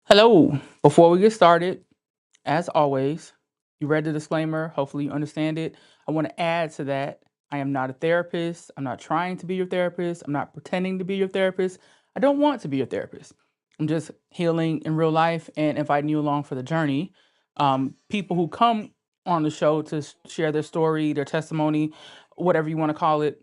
Hello. Before we get started, as always, you read the disclaimer. Hopefully, you understand it. I want to add to that. I am not a therapist. I'm not trying to be your therapist. I'm not pretending to be your therapist. I don't want to be your therapist. I'm just healing in real life and inviting you along for the journey. People who come on the show to share their story, their testimony, whatever you want to call it,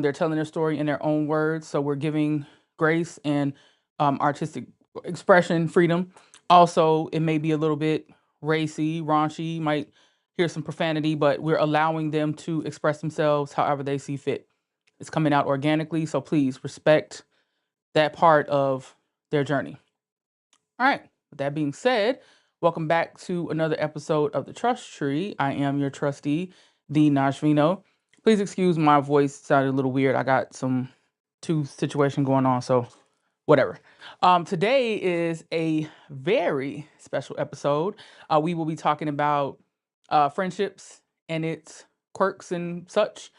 they're telling their story in their own words. So we're giving grace and artistic expression freedom. Also, it may be a little bit racy, raunchy, might hear some profanity, but we're allowing them to express themselves however they see fit. It's coming out organically, so please respect that part of their journey. All right, with that being said, welcome back to another episode of the Trust Tree. I am your trustee, the Najvino. Please excuse my voice sounded a little weird. I got some tooth situation going on, so whatever. Today is a very special episode. We will be talking about friendships and its quirks and such.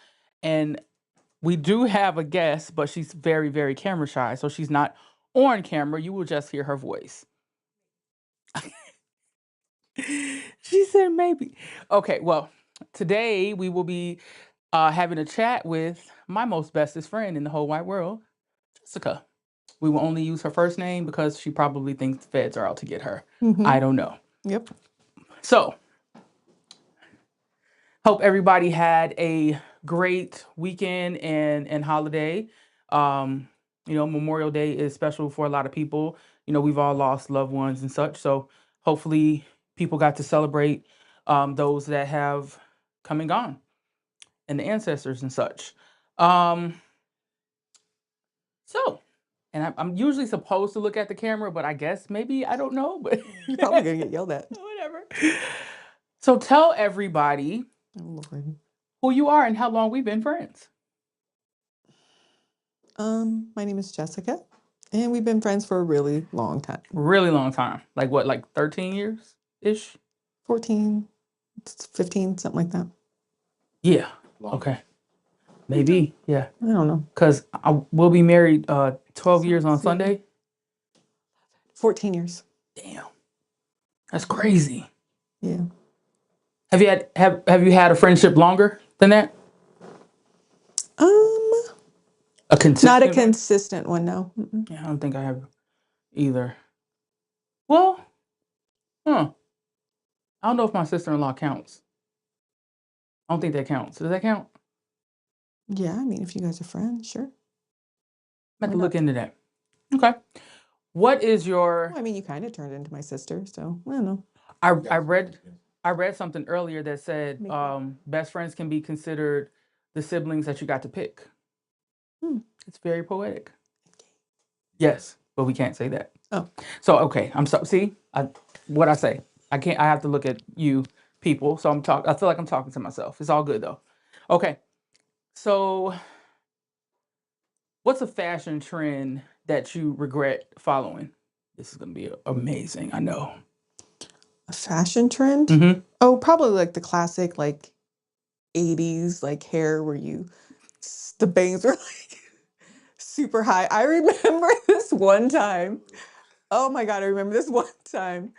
And we do have a guest, but she's very, very camera shy. So she's not on camera. You will just hear her voice. She said maybe. Okay, well, today we will be having a chat with my most bestest friend in the whole wide world, Jessica. We will only use her first name because she probably thinks the feds are out to get her. I don't know. Yep. So, hope everybody had a great weekend and holiday. Memorial Day is special for a lot of people. We've all lost loved ones and such. So, hopefully, people got to celebrate those that have come and gone and the ancestors and such. Um, so, and I'm usually supposed to look at the camera, but I guess maybe I don't know. But You're probably gonna get yelled at. whatever. So tell everybody Oh, Lord. who you are and how long we've been friends. My name is Jessica, and we've been friends for a really long time. Really long time. Like what? Like 13 years ish. 14, 15, something like that. Yeah. Okay. Maybe. Yeah. I don't know. Because I will be married 12 years on Sunday. 14 years. Damn. That's crazy. Yeah. Have you had a friendship longer than that? A consistent Not a one? consistent one, no. Yeah, I don't think I have either. Well, I don't know if my sister-in-law counts. I don't think that counts. Does that count? Yeah, I mean, if you guys are friends, sure. I have Why to look not? into that. Okay. What is your Well, I mean, you kind of turned into my sister, so I don't know. I read something earlier that said best friends can be considered the siblings that you got to pick. It's very poetic. Yes, but we can't say that. Oh. So okay, I'm so see what I say. I can't. I have to look at you people. So I feel like I'm talking to myself. It's all good though. Okay. So what's a fashion trend that you regret following? This is gonna be amazing. I know. A fashion trend? Mm-hmm. Oh, probably like the classic, like 80s, like hair where the bangs were like super high. I remember this one time. Oh my God, I remember this one time.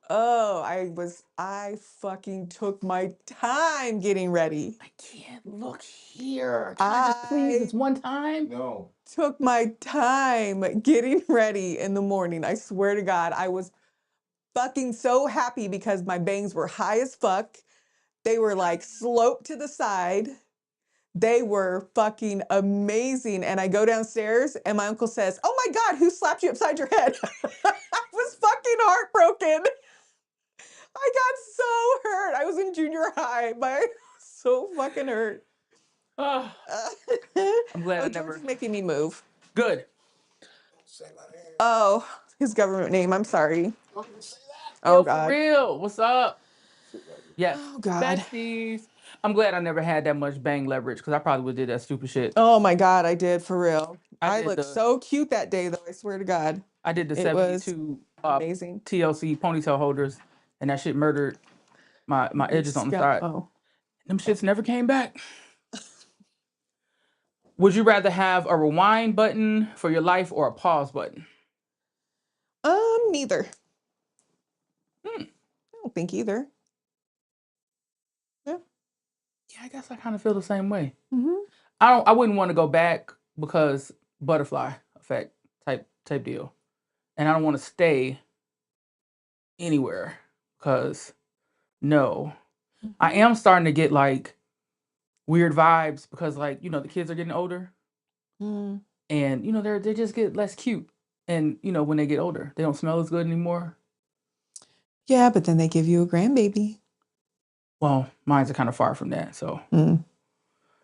Oh, I fucking took my time getting ready. I can't look here. Can I just please this one time? No. Took my time getting ready in the morning. I swear to God, I was fucking so happy because my bangs were high as fuck. They were like sloped to the side. They were fucking amazing. And I go downstairs and my uncle says, "Oh my God, who slapped you upside your head?" I was fucking heartbroken. I got so hurt. I was in junior high, but I was so fucking hurt. I'm glad I never. George is making me move. Good. Say my name. Oh, his government name. I'm sorry. Don't even say that. Oh Yo, God. for real. What's up? Yes. Oh God. Besties. I'm glad I never had that much bang leverage because I probably would have did that stupid shit. Oh my God, I did for real. I I did looked the- so cute that day, though. I swear to God, I did the it was 72 amazing. TLC ponytail holders, and that shit murdered my edges on the side. Oh. Them shits never came back. Would you rather have a rewind button for your life or a pause button? Neither. don't think either. Yeah. Yeah, I guess I kind of feel the same way. Mm-hmm. I wouldn't want to go back because butterfly effect type deal, and I don't want to stay anywhere because no, I am starting to get like weird vibes because like the kids are getting older, Mm. and they just get less cute, and when they get older they don't smell as good anymore. Yeah, but then they give you a grandbaby. Well, mine's are kind of far from that, so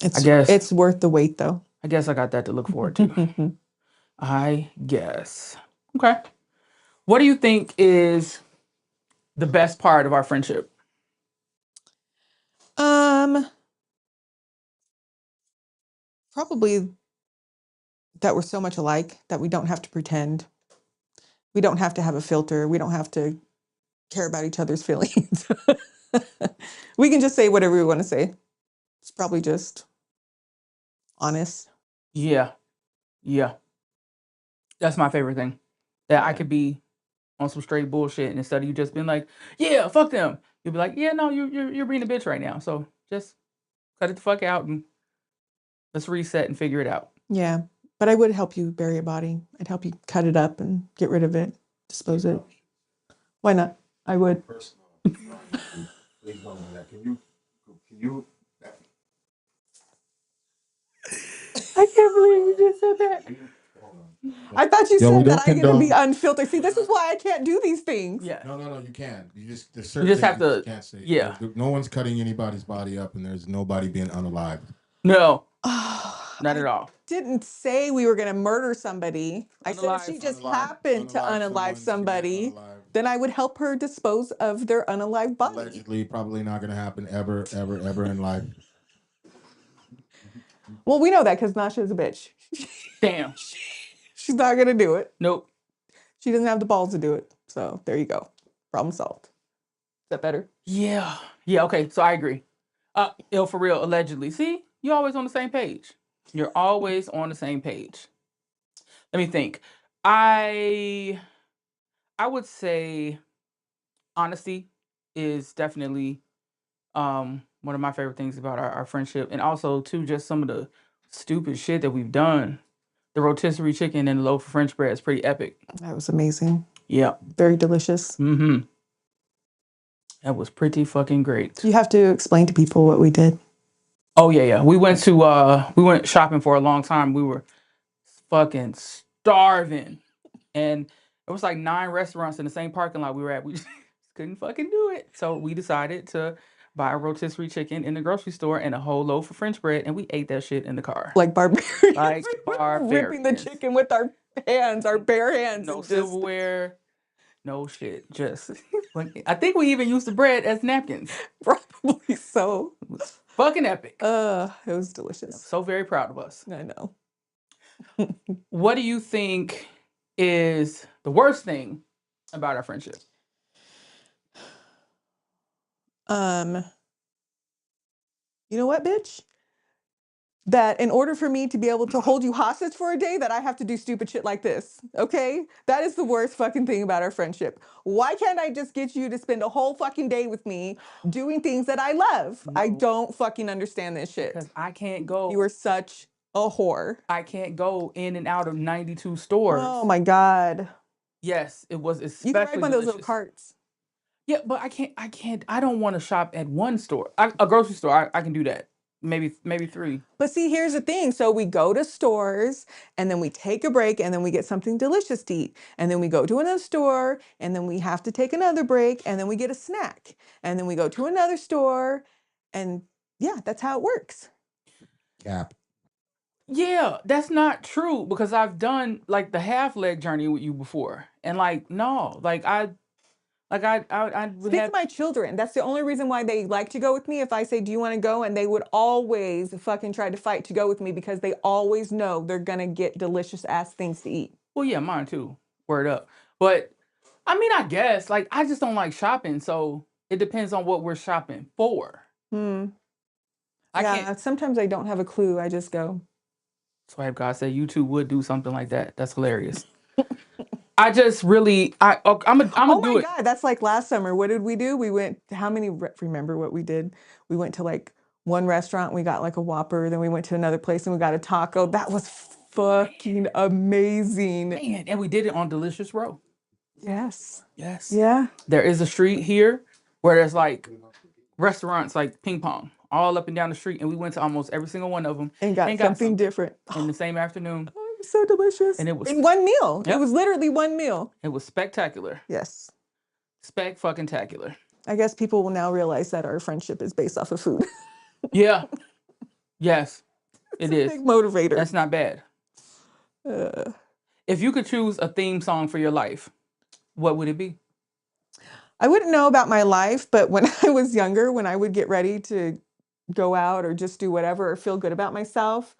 It's I guess it's worth the wait though. I guess I got that to look forward to. I guess. Okay. What do you think is the best part of our friendship? um, Probably that we're so much alike that we don't have to pretend. We don't have to have a filter. We don't have to care about each other's feelings. We can just say whatever we want to say. It's probably just honest. Yeah. Yeah. That's my favorite thing. That I Yeah. could be on some straight bullshit, and instead of you just being like, "Yeah, fuck them," you'll be like, "Yeah, no, you're being a bitch right now. So just cut it the fuck out and let's reset and figure it out." Yeah. But I would help you bury a body. I'd help you cut it up and get rid of it, dispose it. Why not? I would. Personal. Please don't do that. Can you? I can't believe you just said that. Hold on. I thought you Yo, we said that don't I get to be condone. unfiltered. See, this is why I can't do these things. Yeah. No. You can. There's You certain just things have you to. just can't say. Yeah. No one's cutting anybody's body up, and there's nobody being unalived. No, Oh, not I at all. didn't say we were going to murder somebody. I said if Unalive. she just Unalive- happened to unalive unalive someone, she might somebody, unalive. then I would help her dispose of their unalive body. Allegedly, probably not going to happen ever in life. Well, we know that because Nasha is a bitch. Damn. She's not going to do it. Nope. She doesn't have the balls to do it. So there you go. Problem solved. Is that better? Yeah. Yeah. Okay. So I agree. For real. Allegedly. See, you're always on the same page. You're always on the same page. Let me think. I would say honesty is definitely one of my favorite things about our friendship, and also too just some of the stupid shit that we've done. The rotisserie chicken and the loaf of French bread is pretty epic. That was amazing. Yeah. Very delicious. Mm-hmm. That was pretty fucking great. You have to explain to people what we did. Oh yeah. We went shopping for a long time. We were fucking starving. And it was like 9 restaurants in the same parking lot we were at. We just couldn't fucking do it. So we decided to buy a rotisserie chicken in the grocery store and a whole loaf of French bread, and we ate that shit in the car. Like barbarians. Like We were ripping the barbarians. chicken with our hands, our bare hands. No and just silverware, no shit. Just I think we even used the bread as napkins. probably so. It was fucking epic. It was delicious. So very proud of us. I know. What do you think is the worst thing about our friendship? You know what, bitch? That in order for me to be able to hold you hostage for a day, that I have to do stupid shit like this. Okay? That is the worst fucking thing about our friendship. Why can't I just get you to spend a whole fucking day with me doing things that I love? No. I don't fucking understand this shit. Because I can't go. You are such a whore. I can't go in and out of 92 stores. Oh my God. Yes, it was especially You can ride one of those little delicious. carts. Yeah, but I don't want to shop at one store. A grocery store, I can do that. Maybe 3. But see, here's the thing. So we go to stores and then we take a break and then we get something delicious to eat. And then we go to another store and then we have to take another break and then we get a snack. And then we go to another store and yeah, that's how it works. Cap. Yeah, that's not true because I've done like the half leg journey with you before. And like no, I would Speak have to my children. That's the only reason why they like to go with me. If I say, do you want to go? And they would always fucking try to fight to go with me because they always know they're going to get delicious ass things to eat. Well, yeah, mine too. Word up. But I mean, I guess like I just don't like shopping, so it depends on what we're shopping for. I can't. Sometimes I don't have a clue. I just go. Swipe God said you two would do something like that. That's hilarious. I just really, I'm Oh gonna do my it. God, that's like last summer. What did we do? We went, how many, remember what we did? We went to like one restaurant, we got like a Whopper, then we went to another place and we got a taco. That was fucking amazing. Man, and we did it on Delicious Row. Yes. Yes. Yeah. There is a street here where there's like restaurants like ping pong all up and down the street, and we went to almost every single one of them And got and got something something different. in the same afternoon. Oh, it was so delicious. And it was in one meal. It Yep. was literally one meal. It was spectacular. Yes. Fucking-tacular. I guess people will now realize that our friendship is based off of food. Yeah. Yes. It's It a is. big motivator. That's not bad. If you could choose a theme song for your life, what would it be? I wouldn't know about my life, but when I was younger, when I would get ready to go out or just do whatever or feel good about myself,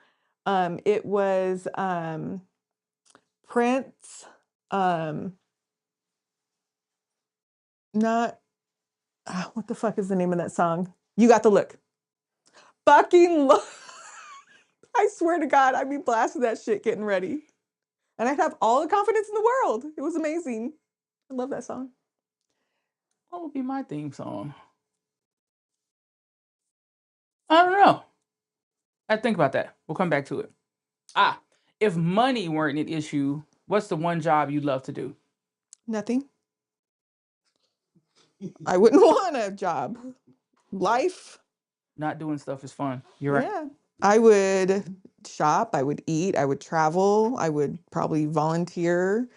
it was Prince, not, what the fuck is the name of that song? You Got the Look. Fucking I swear to God, I'd be blasting that shit getting ready. And I'd have all the confidence in the world. It was amazing. I love that song. What would be my theme song? I don't know. I think about that. We'll come back to it. If money weren't an issue, what's the one job you'd love to do? Nothing. I wouldn't want a job. Life. Not doing stuff is fun. You're right. Yeah. I would shop, I would eat, I would travel, I would probably volunteer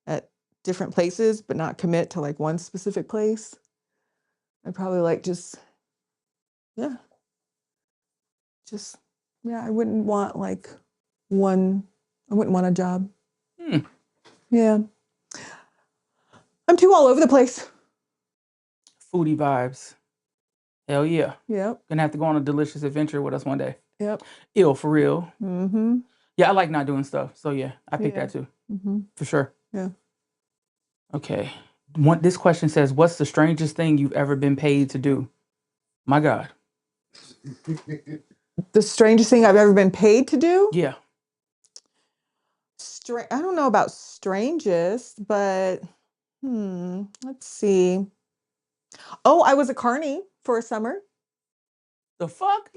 at different places, but not commit to like one specific place. I'd probably like yeah, just, yeah, I wouldn't want like I wouldn't want a job. Yeah. I'm too all over the place. Foodie vibes. Hell yeah. Yep. Gonna have to go on a delicious adventure with us one day. Yep. Ill for real. Mm-hmm. Yeah, I like not doing stuff. So yeah, I pick Yeah. that too. Mm-hmm. For sure. Yeah. Okay. This question says, what's the strangest thing you've ever been paid to do? My God. The strangest thing I've ever been paid to do? Yeah. I don't know about strangest, but let's see. Oh, I was a carny for a summer The fuck?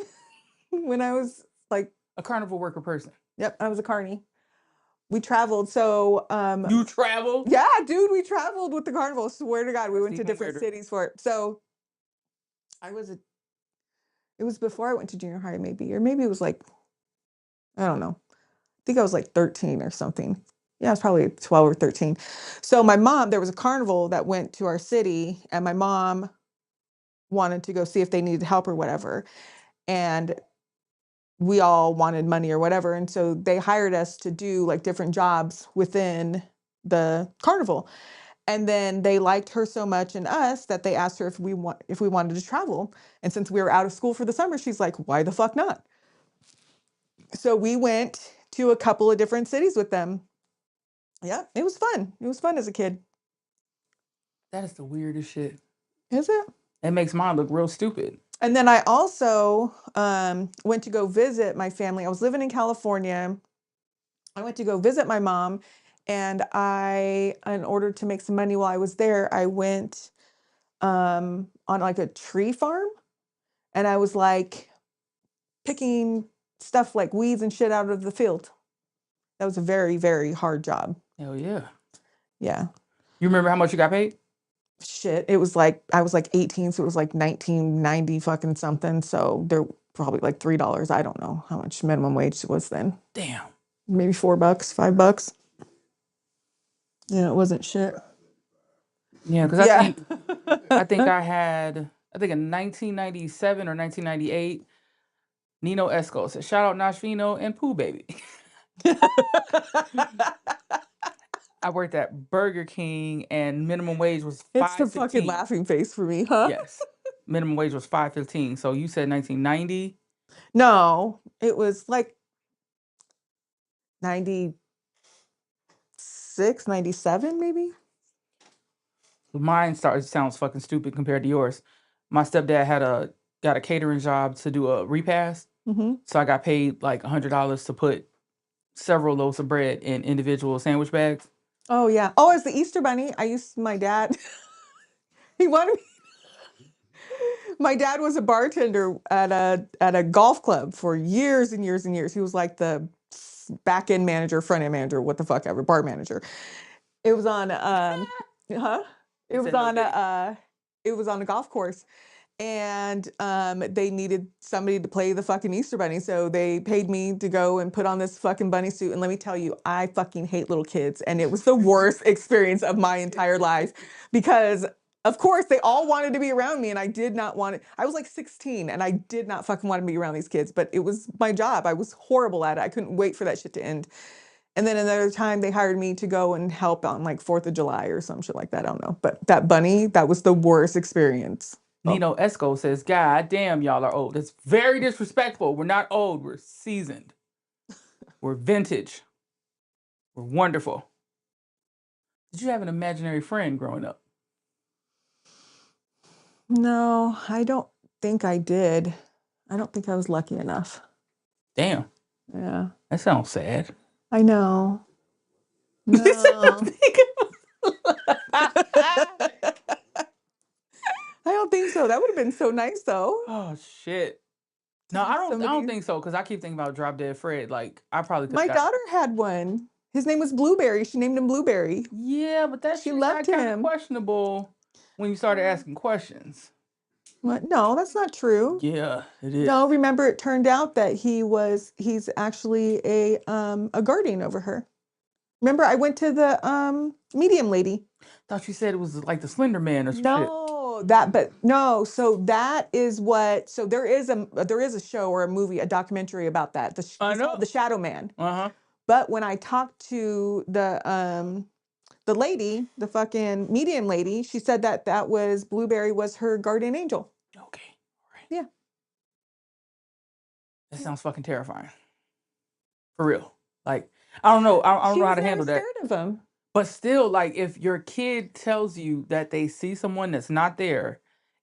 when I was like, A carnival worker person. yep, I was a carny. We traveled. So, You travel? yeah, dude, we traveled with the carnival. Swear to God, we went to even different weirder. cities for it. So it was before I went to junior high, maybe, or maybe it was like, I don't know. I think I was like 13 or something. Yeah, I was probably 12 or 13. So there was a carnival that went to our city, and my mom wanted to go see if they needed help or whatever. And we all wanted money or whatever. And so they hired us to do like different jobs within the carnival. And then they liked her so much and us that they asked her if we wanted to travel. And since we were out of school for the summer, she's like, why the fuck not? So we went to a couple of different cities with them. Yeah, it was fun. It was fun as a kid. That is the weirdest shit. Is it? It makes mine look real stupid. And then I also went to go visit my family. I was living in California. I went to go visit my mom, and in order to make some money while I was there, I went on like a tree farm, and I was like picking stuff like weeds and shit out of the field. That was a very, very hard job. Hell yeah. Yeah. You remember how much you got paid? Shit. It was like, I was like 18, so it was like 1990 fucking something. So they're probably like $3. I don't know how much minimum wage was then. Damn. Maybe $4, $5. Yeah, it wasn't shit. Yeah, because I think in 1997 or 1998, Nino Esco said, shout out Nashvino and Pooh Baby. I worked at Burger King, and minimum wage was $5.15. It's the fucking laughing face for me, huh? Yes. Minimum wage was $5.15. So you said 1990? No, it was like 96, 97 maybe. Mine sounds fucking stupid compared to yours. My stepdad got a catering job to do a repast. Mm-hmm. So I got paid like $100 to put several loaves of bread in individual sandwich bags. Oh yeah. Oh, as the Easter Bunny, my dad. He wanted me. My dad was a bartender at a golf club for years and years and years. He was like the back end manager, front end manager, what the fuck ever, bar manager. It was on huh? It He was said no on diddy. it was on a golf course. And they needed somebody to play the fucking Easter Bunny. So they paid me to go and put on this fucking bunny suit. And let me tell you, I fucking hate little kids. And it was the worst experience of my entire life because, of course, they all wanted to be around me. And I did not want it. I was like 16 and I did not fucking want to be around these kids. But it was my job. I was horrible at it. I couldn't wait for that shit to end. And then another time they hired me to go and help on like 4th of July or some shit like that. I don't know. But that bunny, that was the worst experience. Nino Esco says, God damn, y'all are old. It's very disrespectful. We're not old. We're seasoned. We're vintage. We're wonderful. Did you have an imaginary friend growing up? No, I don't think I did. I don't think I was lucky enough. Damn, Yeah, that sounds sad. I know. No. I don't think so. That would have been so nice though. Oh shit. No, have I don't somebody- think so, because I keep thinking about Drop Dead Fred. Like, I probably could My daughter had one. His name was Blueberry. She named him Blueberry. Yeah, but that She shit loved got kind of him. questionable when you started asking questions. What? No, that's not true. Yeah, it is. No, remember it turned out that he's actually a guardian over her. Remember I went to the medium lady. Thought you said it was like the Slender Man or some shit. No, so that is what, so there is a show or a movie, a documentary about that. I He's know. called The Shadow Man. Uh-huh. But when I talked to the lady, the fucking medium lady, she said that Blueberry was her guardian angel. Okay. All right. Yeah. That sounds fucking terrifying. For real. Like, I don't know. I don't She know how was to very handle that. scared of him. But still, like, if your kid tells you that they see someone that's not there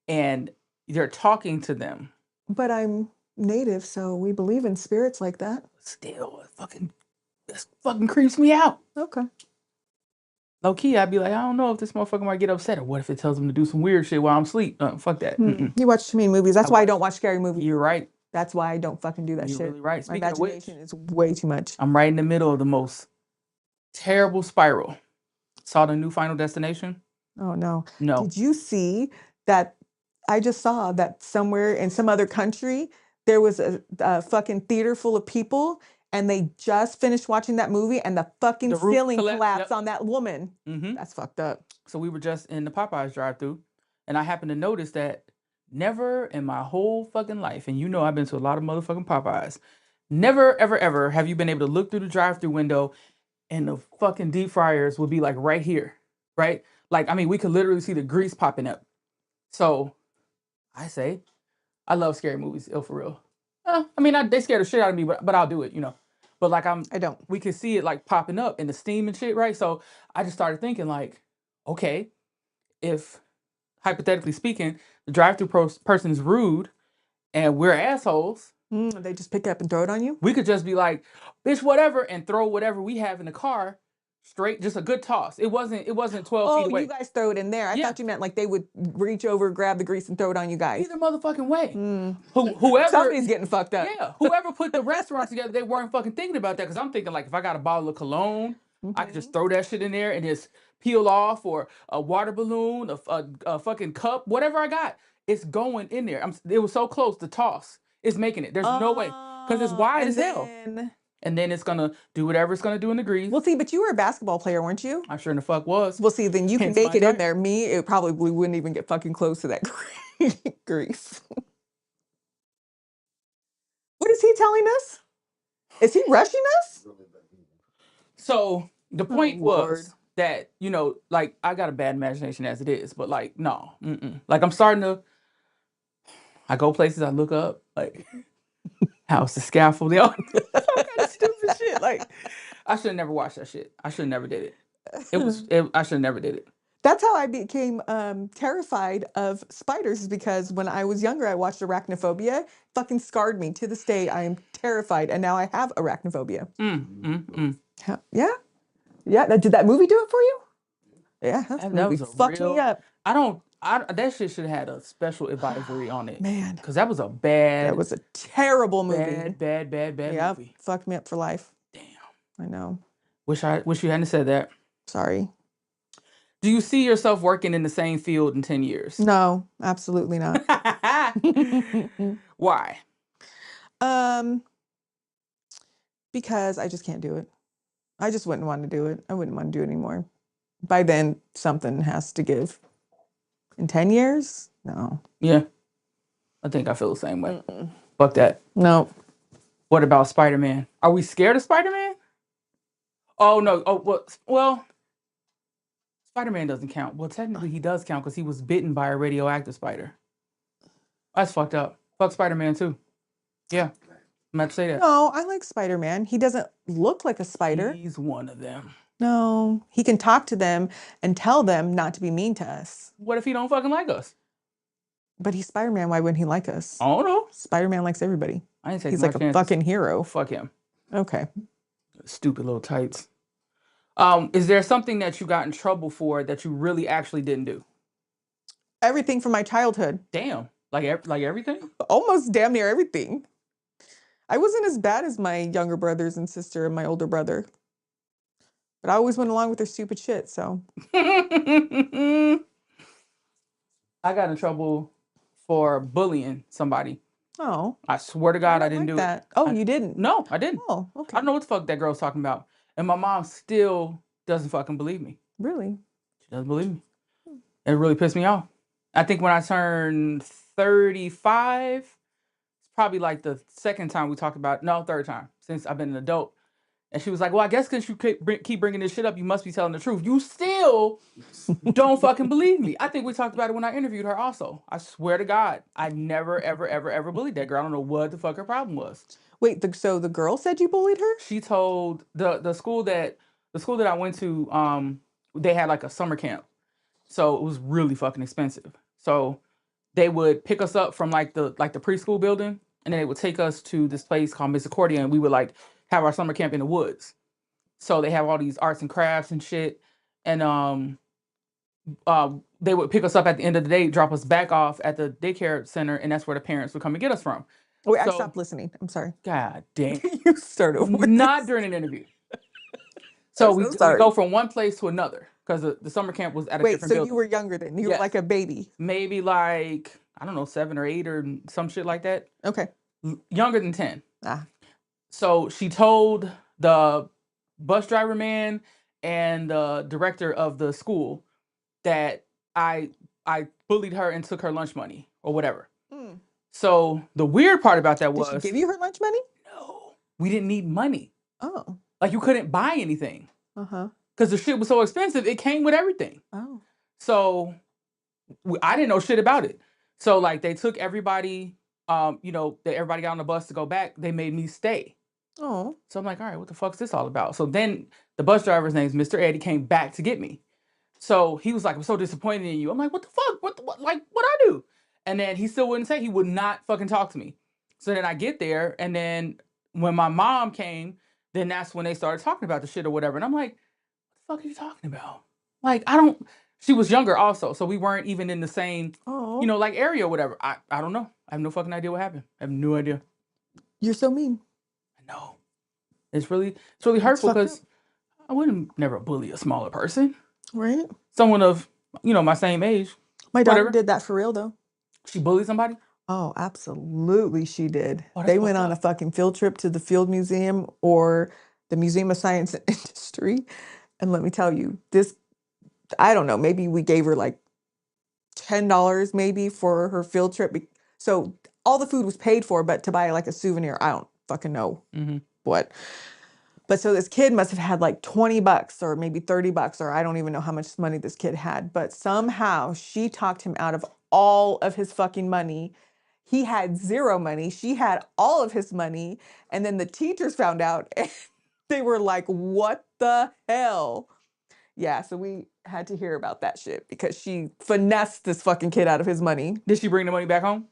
and you're talking to them, But I'm native, so we believe in spirits like that. still, this fucking creeps me out. Okay. Low key, I'd be like, I don't know if this motherfucker might get upset, or what if it tells him to do some weird shit while I'm asleep? Fuck that. You watch too many movies. That's why I don't watch scary movies. You're right. That's why I don't fucking do that You're shit. really right. My Speaking of which, imagination is way too much. I'm right in the middle of the most terrible spiral. Saw the new Final Destination? Oh no. No. Did you see that? I just saw that somewhere in some other country there was a fucking theater full of people and they just finished watching that movie and the fucking The roof ceiling collapsed, collapsed yep. on that woman. Mm-hmm. That's fucked up. So we were just in the Popeyes drive-thru, and I happened to notice that never in my whole fucking life, and you know I've been to a lot of motherfucking Popeyes, never, ever, ever have you been able to look through the drive-thru window and the fucking deep fryers would be like right here, right? Like, I mean, we could literally see the grease popping up. So I say, I love scary movies, ill for real. I mean, they scare the shit out of me, but I'll do it, you know. But like I don't. we could see it like popping up in the steam and shit, right? So I just started thinking like, okay, if hypothetically speaking, the drive-through person is rude and we're assholes, They just pick it up and throw it on you? we could just be like, bitch, whatever, and throw whatever we have in the car straight, just a good toss. It wasn't 12 feet away. You guys throw it in there. I thought you meant like they would reach over, grab the grease, and throw it on you guys. Either motherfucking way. Whoever Somebody's getting fucked up. Yeah, whoever put the restaurant together, they weren't fucking thinking about that. Because I'm thinking like, if I got a bottle of cologne, I could just throw that shit in there and just peel off, or a water balloon, a fucking cup, whatever I got, it's going in there. It was so close to toss. It's making it. There's no way, because it's wide as hell. And then it's gonna do whatever it's gonna do in the grease. Well, see, but you were a basketball player, weren't you? I sure in the fuck was. Well, see, then you can Hence make my it in joint. there. Me, it probably wouldn't even get fucking close to that grease. What is he telling us? Is he rushing us? So the point Lord. was that, you know, like, I got a bad imagination as it is, but like, no, like, I'm starting to. I go places, I look up, like, how's the scaffolding? Some kind of stupid shit. Like, I should have never watched that shit. I should have never did it. I should have never did it. That's how I became terrified of spiders, is because when I was younger, I watched Arachnophobia. Fucking scarred me. To this day, I am terrified, and now I have arachnophobia. Yeah. Yeah. Yeah, did that movie do it for you? Yeah, that That movie was a fucked me real. up. That shit should have had a special advisory on it. Man, Because that was a that bad, was a terrible movie. bad Yep, movie. fucked me up for life. Damn. I know. Wish you hadn't said that. Sorry. Do you see yourself working in the same field in 10 years? No, absolutely not. Why? um, because I just can't do it. I just wouldn't want to do it. I wouldn't want to do it anymore. By then, something has to give. In 10 years? No. Yeah. I think I feel the same way. Mm-mm. Fuck that. No. What about Spider-Man? Are we scared of Spider-Man? Oh no. Oh well, Spider-Man doesn't count. Well, technically he does count because he was bitten by a radioactive spider. That's fucked up. Fuck Spider-Man too. Yeah. I'm about to say that. No, I like Spider-Man. He doesn't look like a spider. He's one of them. No, he can talk to them and tell them not to be mean to us. What if he don't fucking like us? But he's Spider-Man. Why wouldn't he like us? I don't know. Spider-Man likes everybody. I ain't taking He's my like a chances. fucking hero. Fuck him. Okay. Stupid little tights. Is there something that you got in trouble for that you really actually didn't do? Everything from my childhood. Damn. Like everything? Almost damn near everything. I wasn't as bad as my younger brothers and sister and my older brother. But I always went along with their stupid shit, so. I got in trouble for bullying somebody. Oh. I swear to God, I didn't like do that. it. Oh, you didn't? No, I didn't. Oh, okay. I don't know what the fuck that girl's talking about. And my mom still doesn't fucking believe me. Really? She doesn't believe me. It really pissed me off. I think when I turned 35, it's probably like the second time we talked about, no, third time since I've been an adult. And she was like, well, I guess because you keep bringing this shit up, you must be telling the truth. You still don't fucking believe me. I think we talked about it when I interviewed her also. I swear to God, I never, ever, ever, ever bullied that girl. I don't know what the fuck her problem was. Wait, so the girl said you bullied her? She told the school that I went to, they had like a summer camp. So it was really fucking expensive. So they would pick us up from like the preschool building, and then they would take us to this place called Miss Accordia, and we would like have our summer camp in the woods. So they have all these arts and crafts and shit. And they would pick us up at the end of the day, drop us back off at the daycare center, and that's where the parents would come and get us from. Wait, I So- stopped listening. I'm sorry. God damn. You start over with Not this. during an interview. So I'm we sorry. go from one place to another because the summer camp was at a Wait, different so building. you were younger then? You were Yes. like a baby. Maybe like, I don't know, 7 or 8 or some shit like that. Okay. Younger than 10. Ah. So she told the bus driver man and the director of the school that I bullied her and took her lunch money or whatever. Mm. So the weird part about that Did was, she give you her lunch money? no, we didn't need money. Oh. Like you couldn't buy anything Uh-huh. because the shit was so expensive. It came with everything. Oh. So I didn't know shit about it. So like they took everybody, everybody got on the bus to go back. They made me stay. Oh. So I'm like, all right, what the fuck's this all about? So then the bus driver's name is Mr. Eddie came back to get me. So he was like, I'm so disappointed in you. I'm like, what the fuck? What I do? And then he still wouldn't say, he would not fucking talk to me. So then I get there, and then when my mom came, then that's when they started talking about the shit or whatever. And I'm like, what the fuck are you talking about? Like, she was younger also, so we weren't even in the same, Oh. like area or whatever. I don't know. I have no fucking idea what happened. I have no idea. You're so mean. I know. It's really hurtful fucked because I wouldn't never bully a smaller person. Right? Someone of, my same age. My daughter Whatever. did that for real though. She bullied somebody? Oh, absolutely she did. Oh, that's They went fucked on a up. fucking field trip to the Field Museum or the Museum of Science and Industry. And let me tell you, I don't know, maybe we gave her like $10 maybe for her field trip. So all the food was paid for, but to buy like a souvenir, I don't fucking know Mm-hmm. what. But so this kid must have had like $20 or maybe $30, or I don't even know how much money this kid had. But somehow she talked him out of all of his fucking money. He had zero money. She had all of his money. And then the teachers found out and they were like, what the hell? Yeah, so we had to hear about that shit because she finessed this fucking kid out of his money. Did she bring the money back home?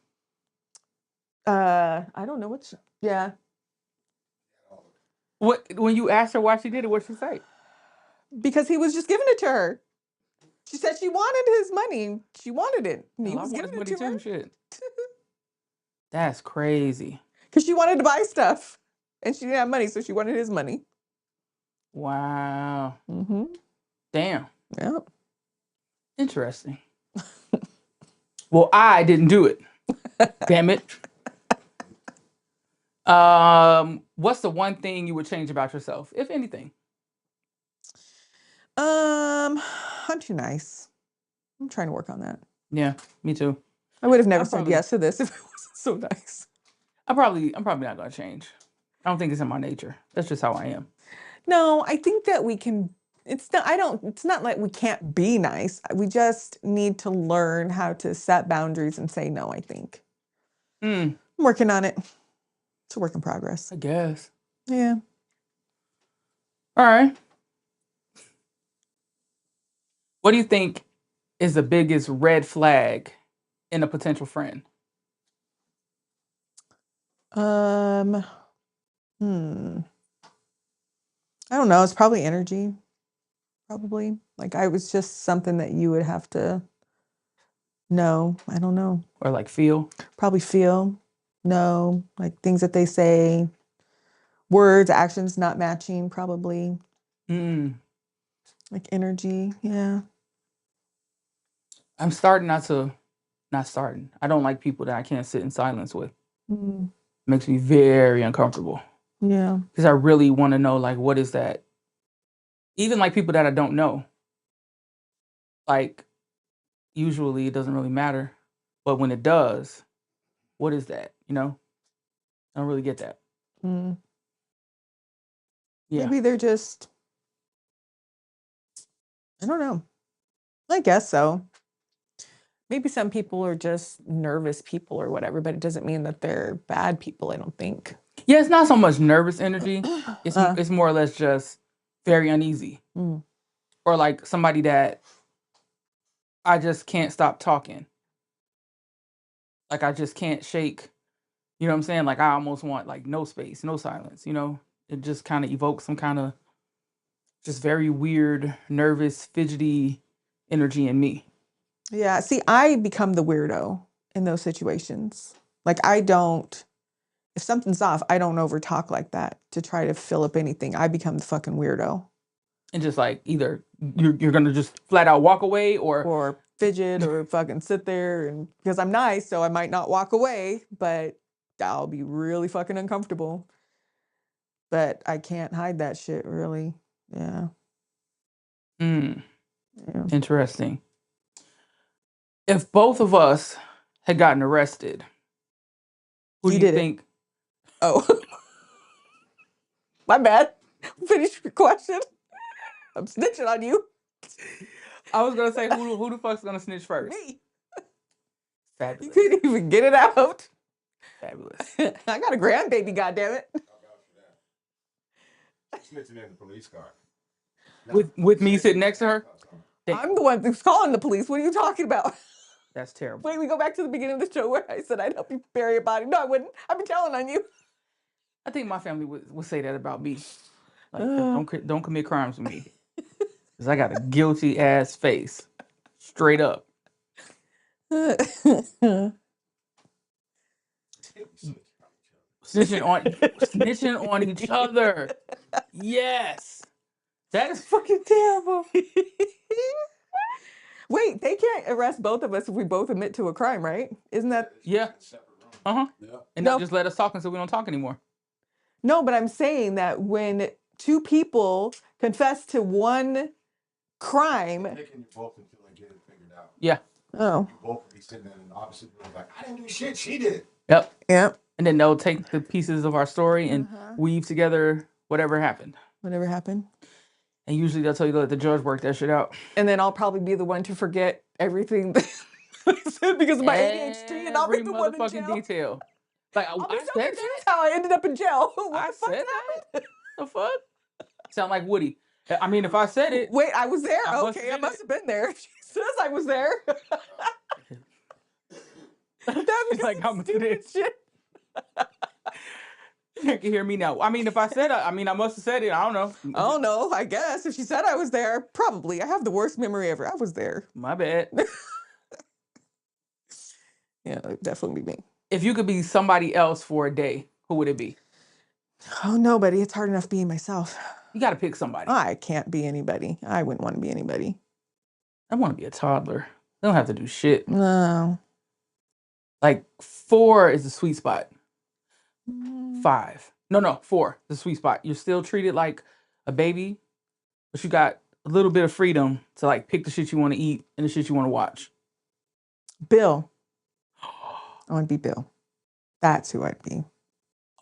I don't know yeah. What when you asked her why she did it, what'd she say? Because he was just giving it to her. She said she wanted his money. She wanted it. And he Hell, I was want giving his it money to too. her. Shit. That's crazy. Because she wanted to buy stuff. And she didn't have money, so she wanted his money. Wow. Mm-hmm. Damn. Yep. Interesting. Well, I didn't do it. Damn it. What's the one thing you would change about yourself, if anything? I'm too nice. I'm trying to work on that. Yeah, me too. I would have never I'm said probably- yes to this if it wasn't so nice. I'm probably not gonna change. I don't think it's in my nature. That's just how I am. No, I think that we can. It's not like we can't be nice. We just need to learn how to set boundaries and say no, I think. Mm, I'm working on it. It's a work in progress. I guess. Yeah. All right. What do you think is the biggest red flag in a potential friend? Hmm. I don't know. It's probably energy. Probably. Like I was just something that you would have to know. I don't know. Or like feel? Probably feel. No. Like things that they say, words, actions not matching, probably. Mm. Like energy. Yeah. I'm starting not starting. I don't like people that I can't sit in silence with. Mm, Makes me very uncomfortable. yeah. Because I really want to know, like, what is that? Even like people that I don't know. Like, usually it doesn't really matter. But when it does, what is that? You know? I don't really get that. Mm. Yeah. Maybe they're just, I don't know. I guess so. Maybe some people are just nervous people or whatever, but it doesn't mean that they're bad people, I don't think. Yeah, it's not so much nervous energy. It's Uh, it's more or less just very uneasy. mm. Or like somebody that I just can't stop talking. Like I just can't shake. You know what I'm saying? Like I almost want like no space, no silence, you know? It just kind of evokes some kind of just very weird, nervous, fidgety energy in me. Yeah. See, I become the weirdo in those situations. Like, I don't, if something's off, I don't over talk like that to try to fill up anything. I become the fucking weirdo. And just like either you're gonna just flat out walk away Or fidget or fucking sit there and because I'm nice, so I might not walk away, but I'll be really fucking uncomfortable. But I can't hide that shit really. Yeah. Mm, Yeah. interesting. If both of us had gotten arrested, who do You you did it. think? Oh. My bad. Finish your question. I'm snitching on you. I was gonna say who the fuck's gonna snitch first? Me. You Fabulous. couldn't even get it out. Fabulous. I got a grandbaby, goddammit. Snitching in the police car. With me sitting next to her? Damn. I'm the one who's calling the police. What are you talking about? That's terrible. Wait, we go back to the beginning of the show where I said I'd help you bury a body. No, I wouldn't. I'd be telling on you. I think my family would say that about me. Like, don't commit crimes with me. Because I got a guilty ass face. Straight up. Snitching on each other. Yes. That is fucking terrible. Wait, they can't arrest both of us if we both admit to a crime, right? Isn't that? Yeah. Uh-huh. Yeah. And No. they'll just let us talk until we don't talk anymore. No, but I'm saying that when two people confess to one crime. Taking you both until they get it figured out. Yeah. Oh. You both will be sitting in an opposite room like, I didn't do shit, she did. Yep. Yep. And then they'll take the pieces of our story and Uh-huh. weave together whatever happened. Whatever happened. And usually they'll tell you to let the judge work that shit out. And then I'll probably be the one to forget everything that I said because of my ADHD, and I'll be Every the one in motherfucking jail. detail. Like I'll be I so said confused that. how I ended up in jail. What I the fuck said happened? that. The fuck? Sound like Woody. I mean, if I said it, Wait, I was there. I must Okay, I have must been have been there. She says I was there. That She's is like, some I'm gonna do stupid this. shit. You can hear me now. I mean, if I said it, I must have said it. I don't know. I don't know. I guess if she said I was there, probably. I have the worst memory ever. I was there. My bad. Yeah, it'd definitely be me. If you could be somebody else for a day, who would it be? Oh, nobody. It's hard enough being myself. You got to pick somebody. I can't be anybody. I wouldn't want to be anybody. I want to be a toddler. They don't have to do shit. No. Like 4 is the sweet spot. Mm. 5. No, 4. The sweet spot. You're still treated like a baby, but you got a little bit of freedom to like pick the shit you want to eat and the shit you want to watch. Bill. I want to be Bill. That's who I'd be.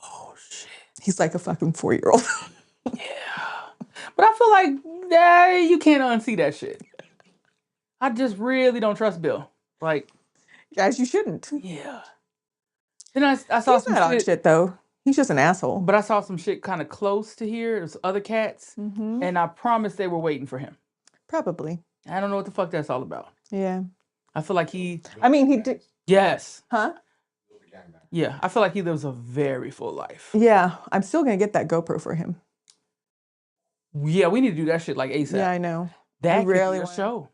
Oh shit. He's like a fucking 4-year-old. Yeah. But I feel like you can't unsee that shit. I just really don't trust Bill. Like, As you shouldn't. yeah. Then I saw He's some not on shit though. He's just an asshole. but I saw some shit kind of close to here. There's other cats, Mm-hmm. and I promise they were waiting for him. Probably. I don't know what the fuck that's all about. Yeah. I feel like he, I mean, he did. yes, Huh? yeah. I feel like he lives a very full life. Yeah. I'm still going to get that GoPro for him. Yeah, we need to do that shit like ASAP. Yeah, I know. That could really be a wanna- show.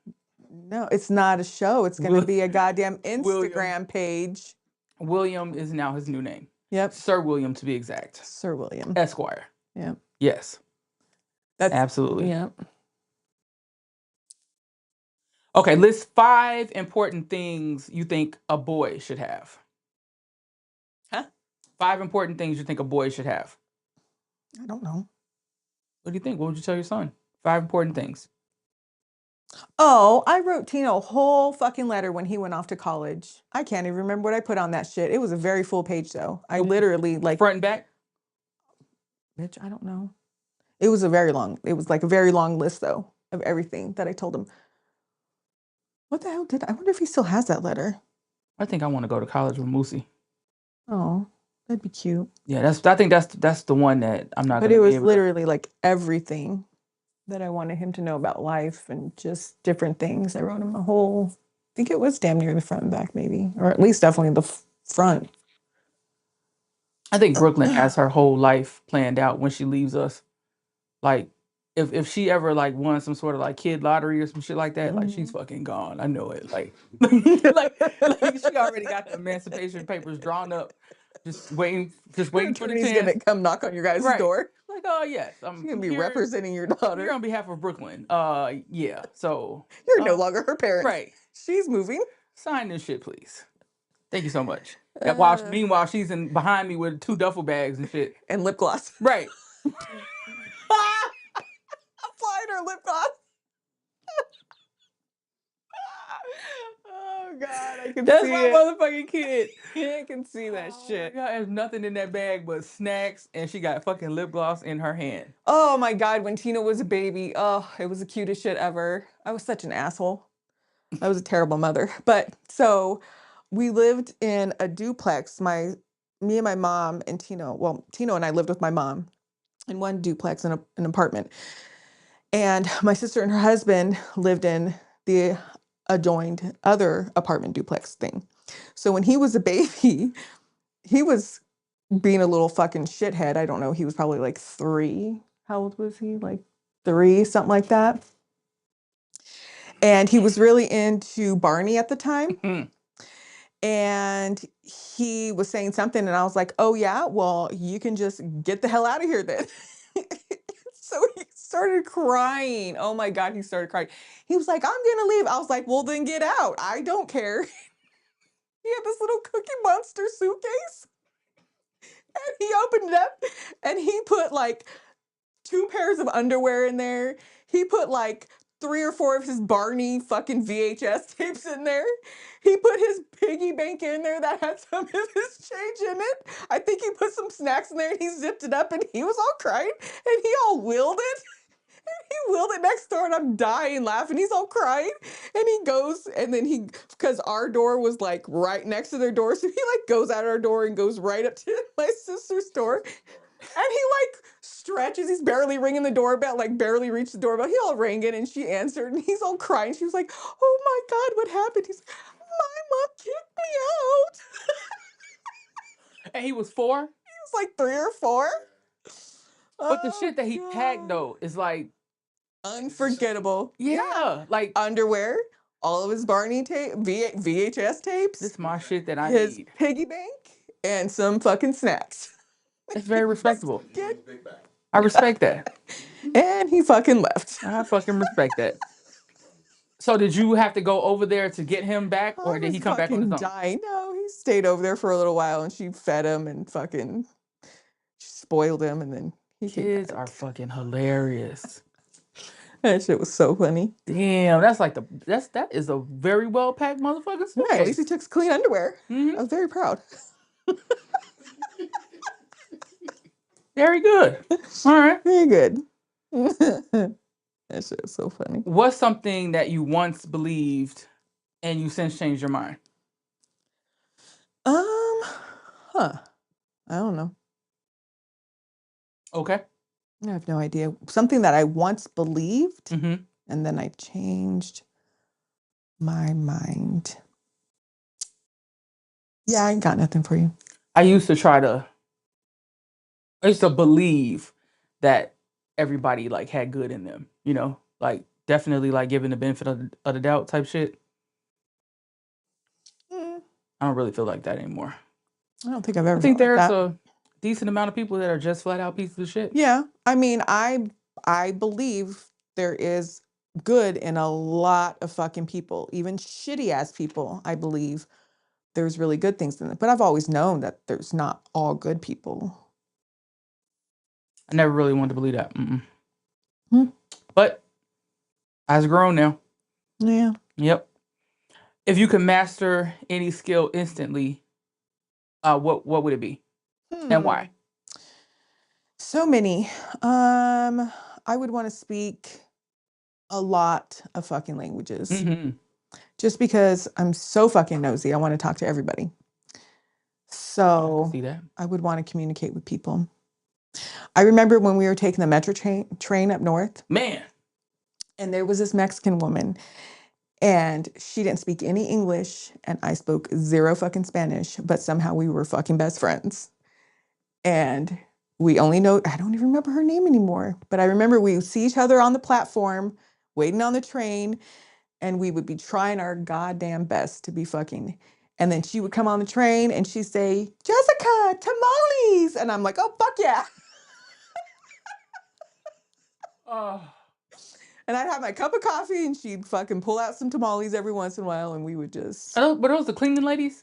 No, it's not a show. It's going to be a goddamn William. Instagram page. William is now his new name. Yep. Sir William, to be exact. Sir William. Esquire. Yeah. Yes. That's Absolutely. Yeah. Okay, list 5 important things you think a boy should have. Huh? 5 important things you think a boy should have. I don't know. What do you think? What would you tell your son? 5 important things. Oh, I wrote Tina a whole fucking letter when he went off to college. I can't even remember what I put on that shit. It was a very full page though. I literally like Front and back? bitch, I don't know. It was like a very long list though of everything that I told him. What the hell I wonder if he still has that letter. I think I want to go to college with Moosey. Oh, that'd be cute. Yeah, I think that's the one that I'm not But gonna it be was able literally like everything that I wanted him to know about life and just different things. I wrote him I think it was damn near the front and back maybe, or at least definitely the front. I think Brooklyn has her whole life planned out when she leaves us. Like, if she ever like won some sort of like kid lottery or some shit like that, like she's fucking gone. I know it. Like, like she already got the emancipation papers drawn up, just waiting for the Attorney's chance. gonna come knock on your guys' Right. door. Like, oh yes, I'm She's gonna be here, representing your here daughter. on behalf of Brooklyn. Yeah. So You're no longer her parent. right. She's moving. Sign this shit, please. Thank you so much. Meanwhile, she's behind me with 2 duffel bags and shit. And lip gloss. Right. Applied her lip gloss. Oh God, I can That's see my it. motherfucking kid. I can see that shit. God, there's nothing in that bag but snacks, and she got fucking lip gloss in her hand. Oh my God, when Tina was a baby, oh, it was the cutest shit ever. I was such an asshole. I was a terrible mother. But so we lived in a duplex. Me and my mom and Tino. Well, Tino and I lived with my mom in one duplex in an apartment. And my sister and her husband lived in the adjoined other apartment duplex thing. So when he was a baby, he was being a little fucking shithead. I don't know. He was probably like 3. How old was he? Like 3, something like that. And he was really into Barney at the time. And he was saying something, and I was like, oh, yeah, well, you can just get the hell out of here then. So he started crying. Oh my God, he started crying. He was like, I'm going to leave. I was like, well, then get out. I don't care. He had this little Cookie Monster suitcase. And he opened it up, and he put like 2 pairs of underwear in there. He put like 3 or 4 of his Barney fucking VHS tapes in there. He put his piggy bank in there that had some of his change in it. I think he put some snacks in there and he zipped it up and he was all crying and he all willed it. And he willed it next door and I'm dying laughing. He's all crying and he goes and then because our door was like right next to their door. So he like goes out our door and goes right up to my sister's door. And he like stretches, he's barely ringing the doorbell, like barely reached the doorbell. He all rang it and she answered and he's all crying. She was like, oh my God, what happened? He's like, my mom kicked me out. And he was 4? He was like 3 or 4. But the shit that he packed though is like unforgettable. like Underwear, all of his Barney tape, VHS tapes, this is my shit that I his need. piggy bank, and some fucking snacks. It's very respectable. Get- I respect that. And he fucking left. I fucking respect that. So did you have to go over there to get him back, or I did he was come back on his fucking own? dying. No, he stayed over there for a little while and she fed him and fucking spoiled him and then he came Kids back. are fucking hilarious. That shit was so funny. Damn, that's like that is a very well packed motherfucking Yeah, at least he suitcase. took clean underwear. Mhm. I was very proud. Very good. All right. Very good. That shit was so funny. What's something that you once believed and you since changed your mind? I don't know. Okay. I have no idea. Something that I once believed Mm-hmm. and then I changed my mind. Yeah, I ain't got nothing for you. I used to believe that everybody like had good in them, like definitely like giving the benefit of the doubt type shit. Mm, I don't really feel like that anymore. I don't think I've ever I think felt like there's that. a decent amount of people that are just flat out pieces of shit. Yeah, I mean, I believe there is good in a lot of fucking people, even shitty ass people. I believe there's really good things in it, but I've always known that there's not all good people. I never really wanted to believe that. Mm-mm. Hmm. But I've grown now. Yeah. Yep. If you could master any skill instantly, what would it be and why? So many. I would want to speak a lot of fucking languages. Mm-hmm. Just because I'm so fucking nosy. I want to talk to everybody. I So can see that. I would want to communicate with people. I remember when we were taking the metro train up north, Man, and there was this Mexican woman, and she didn't speak any English, and I spoke zero fucking Spanish, but somehow we were fucking best friends. And we only know, I don't even remember her name anymore, but I remember we would see each other on the platform, waiting on the train, and we would be trying our goddamn best to be fucking. And then she would come on the train and she'd say, Jessica, tamales. And I'm like, oh, fuck yeah. And I'd have my cup of coffee and she'd fucking pull out some tamales every once in a while and we would just. were those the cleaning ladies?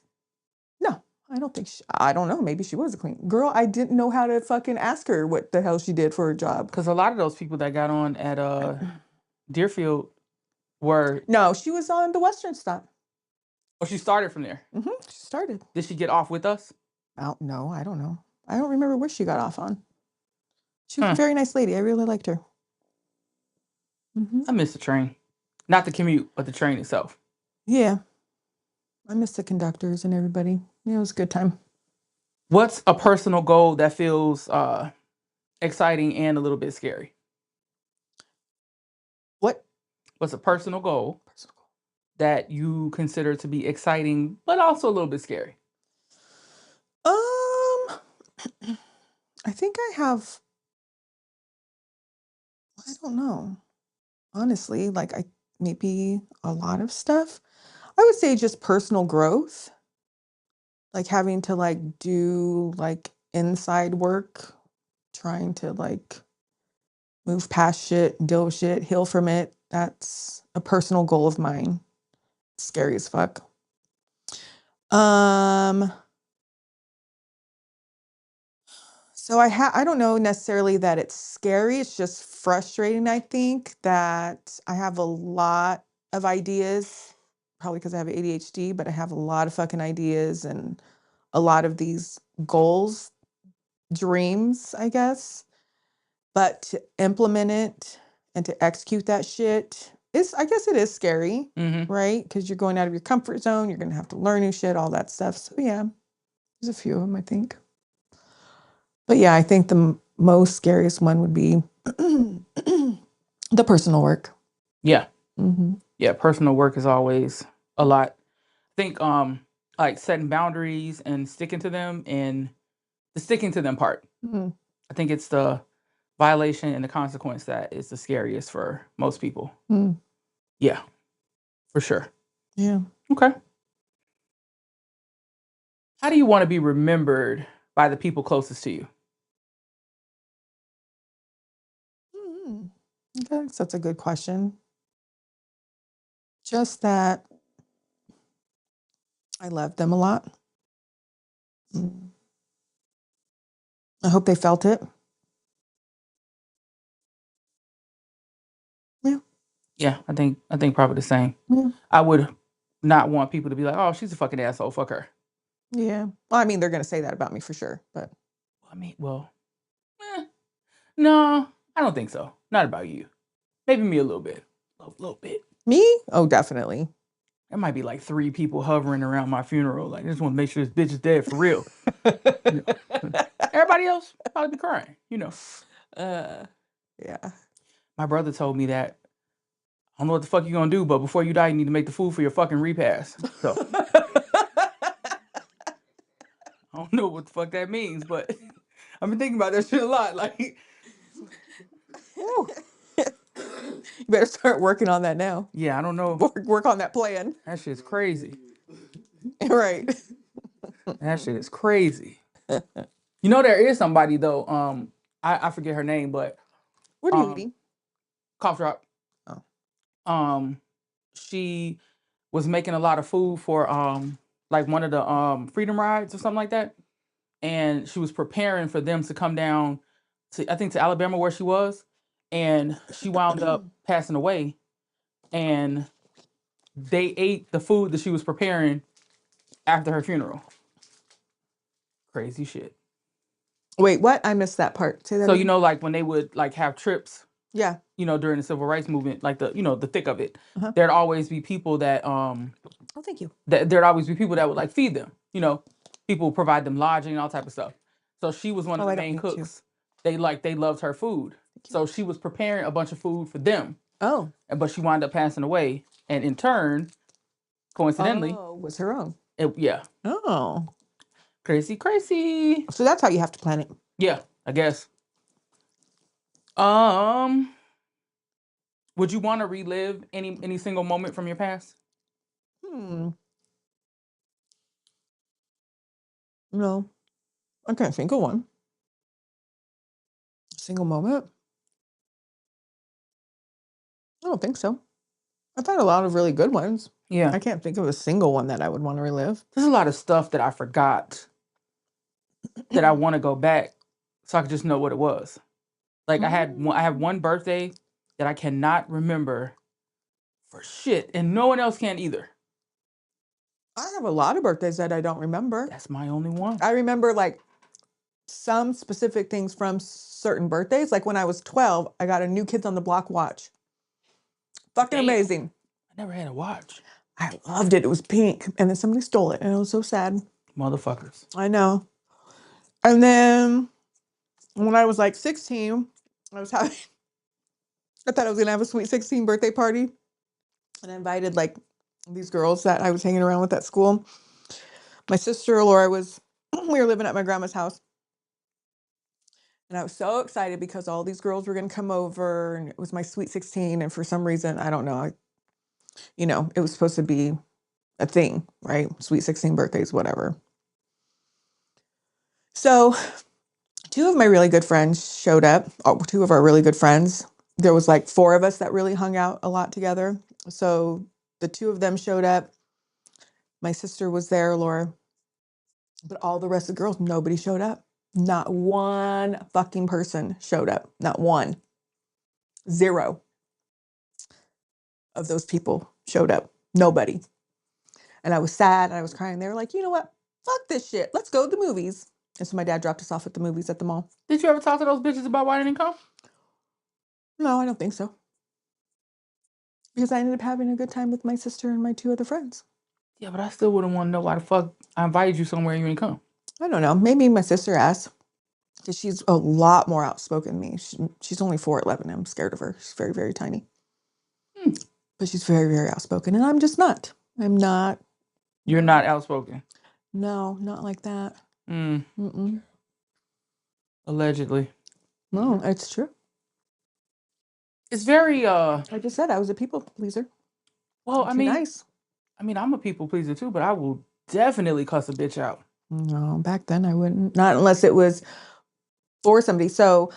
No, I don't think I don't know. Maybe she was a queen. Girl, I didn't know how to fucking ask her what the hell she did for her job. Because a lot of those people that got on at Deerfield were. No, she was on the Western stop. Oh, she started from there. She started. Did she get off with us? Oh, no, I don't know. I don't remember where she got off on. She was a very nice lady. I really liked her. I miss the train. Not the commute, but the train itself. Yeah. I miss the conductors and everybody. Yeah, it was a good time. What's a personal goal that feels exciting and a little bit scary? What? What's a personal goal that you consider to be exciting, but also a little bit scary? I think I have, I don't know. Honestly, like maybe a lot of stuff. I would say just personal growth. Like having to like do like inside work, trying to like move past shit, deal with shit, heal from it. That's a personal goal of mine. Scary as fuck. Um, so I don't know necessarily that it's scary. It's just frustrating, I think, that I have a lot of ideas, probably because I have ADHD, but I have a lot of fucking ideas and a lot of these goals, dreams, I guess. But to implement it and to execute that shit I guess it is scary, right? Because you're going out of your comfort zone, you're gonna have to learn new shit, all that stuff. So yeah, there's a few of them, I think. But yeah, I think the most scariest one would be the personal work. Yeah. Yeah, personal work is always a lot. I think like setting boundaries and sticking to them and the sticking to them part. Mm. I think it's the violation and the consequence that is the scariest for most people. Mm. Yeah, for sure. Yeah. Okay. How do you want to be remembered by the people closest to you? Okay, that's a good question. Just that I love them a lot. Mm. I hope they felt it. Yeah. Yeah, I think probably the same. Yeah. I would not want people to be like, "Oh, she's a fucking asshole. Fuck her." Yeah. Well, I mean, they're going to say that about me for sure, but I mean, well, no, I don't think so. Not about you. Maybe me a little bit. A little bit. me? Oh, definitely. There might be like 3 people hovering around my funeral. Like, I just want to make sure this bitch is dead for real. You know. Everybody else probably be crying, you know. Yeah. My brother told me that, I don't know what the fuck you gonna do, but before you die, you need to make the food for your fucking repast. So, I don't know what the fuck that means, but I've been thinking about that shit a lot. Like, whew. You better start working on that now. Yeah, I don't know. Work on that plan. That shit's crazy. Right. That shit is crazy. You know, there is somebody though. I forget her name, but What are you eating? cough drop. Oh. She was making a lot of food for like one of the freedom rides or something like that, and she was preparing for them to come down to, I think, to Alabama where she was, and she wound up passing away, and they ate the food that she was preparing after her funeral. Crazy shit. Wait, what? I missed that part. Say that So again. you know, like when they would like have trips, Yeah. you know, during the civil rights movement, like the thick of it, Uh-huh. there'd always be people that Oh, thank you. there'd always be people that would like feed them. You know, people provide them lodging and all type of stuff. So she was one of the I don't main need to. cooks. They loved her food. So she was preparing a bunch of food for them. Oh. But she wound up passing away, and in turn, coincidentally, was her own. Yeah. Oh. Crazy. So that's how you have to plan it. Yeah, I guess. Would you want to relive any single moment from your past? No. I can't think of one. Single moment? I don't think so. I've had a lot of really good ones. Yeah. I can't think of a single one that I would want to relive. There's a lot of stuff that I forgot that I want to go back so I could just know what it was. Like I have one birthday that I cannot remember for shit, and no one else can either. I have a lot of birthdays that I don't remember. That's my only one. I remember like some specific things from certain birthdays. Like when I was 12, I got a New Kids on the Block watch. Fucking Damn. amazing. I never had a watch. I loved it. It was pink. And then somebody stole it. And it was so sad. Motherfuckers. I know. And then when I was like 16, I thought I was going to have a sweet 16 birthday party. And I invited like these girls that I was hanging around with at school. My sister, Laura, we were living at my grandma's house. And I was so excited because all these girls were going to come over and it was my sweet 16. And for some reason, I don't know, it was supposed to be a thing, right? Sweet 16 birthdays, whatever. So 2 of my really good friends showed up. 2 of our really good friends. There was like 4 of us that really hung out a lot together. So the 2 of them showed up. My sister was there, Laura. But all the rest of the girls, nobody showed up. Not one fucking person showed up. Not one. 0 of those people showed up. Nobody. And I was sad and I was crying. They were like, you know what? Fuck this shit. Let's go to the movies. And so my dad dropped us off at the movies at the mall. Did you ever talk to those bitches about why they didn't come? No, I don't think so. Because I ended up having a good time with my sister and my 2 other friends. Yeah, but I still wouldn't want to know why the fuck I invited you somewhere and you didn't come. I don't know. Maybe my sister asked. Because she's a lot more outspoken than me. She's only 4'11". I'm scared of her. She's very, very tiny. But she's very, very outspoken. And I'm just not. I'm not. You're not outspoken. No, not like that. Mm. Mm-mm. Allegedly. No, it's true. It's very I just said I was a people pleaser. well, I'm too nice. I'm a people pleaser too, but I will definitely cuss a bitch out. No, back then I wouldn't. Not unless it was for somebody. So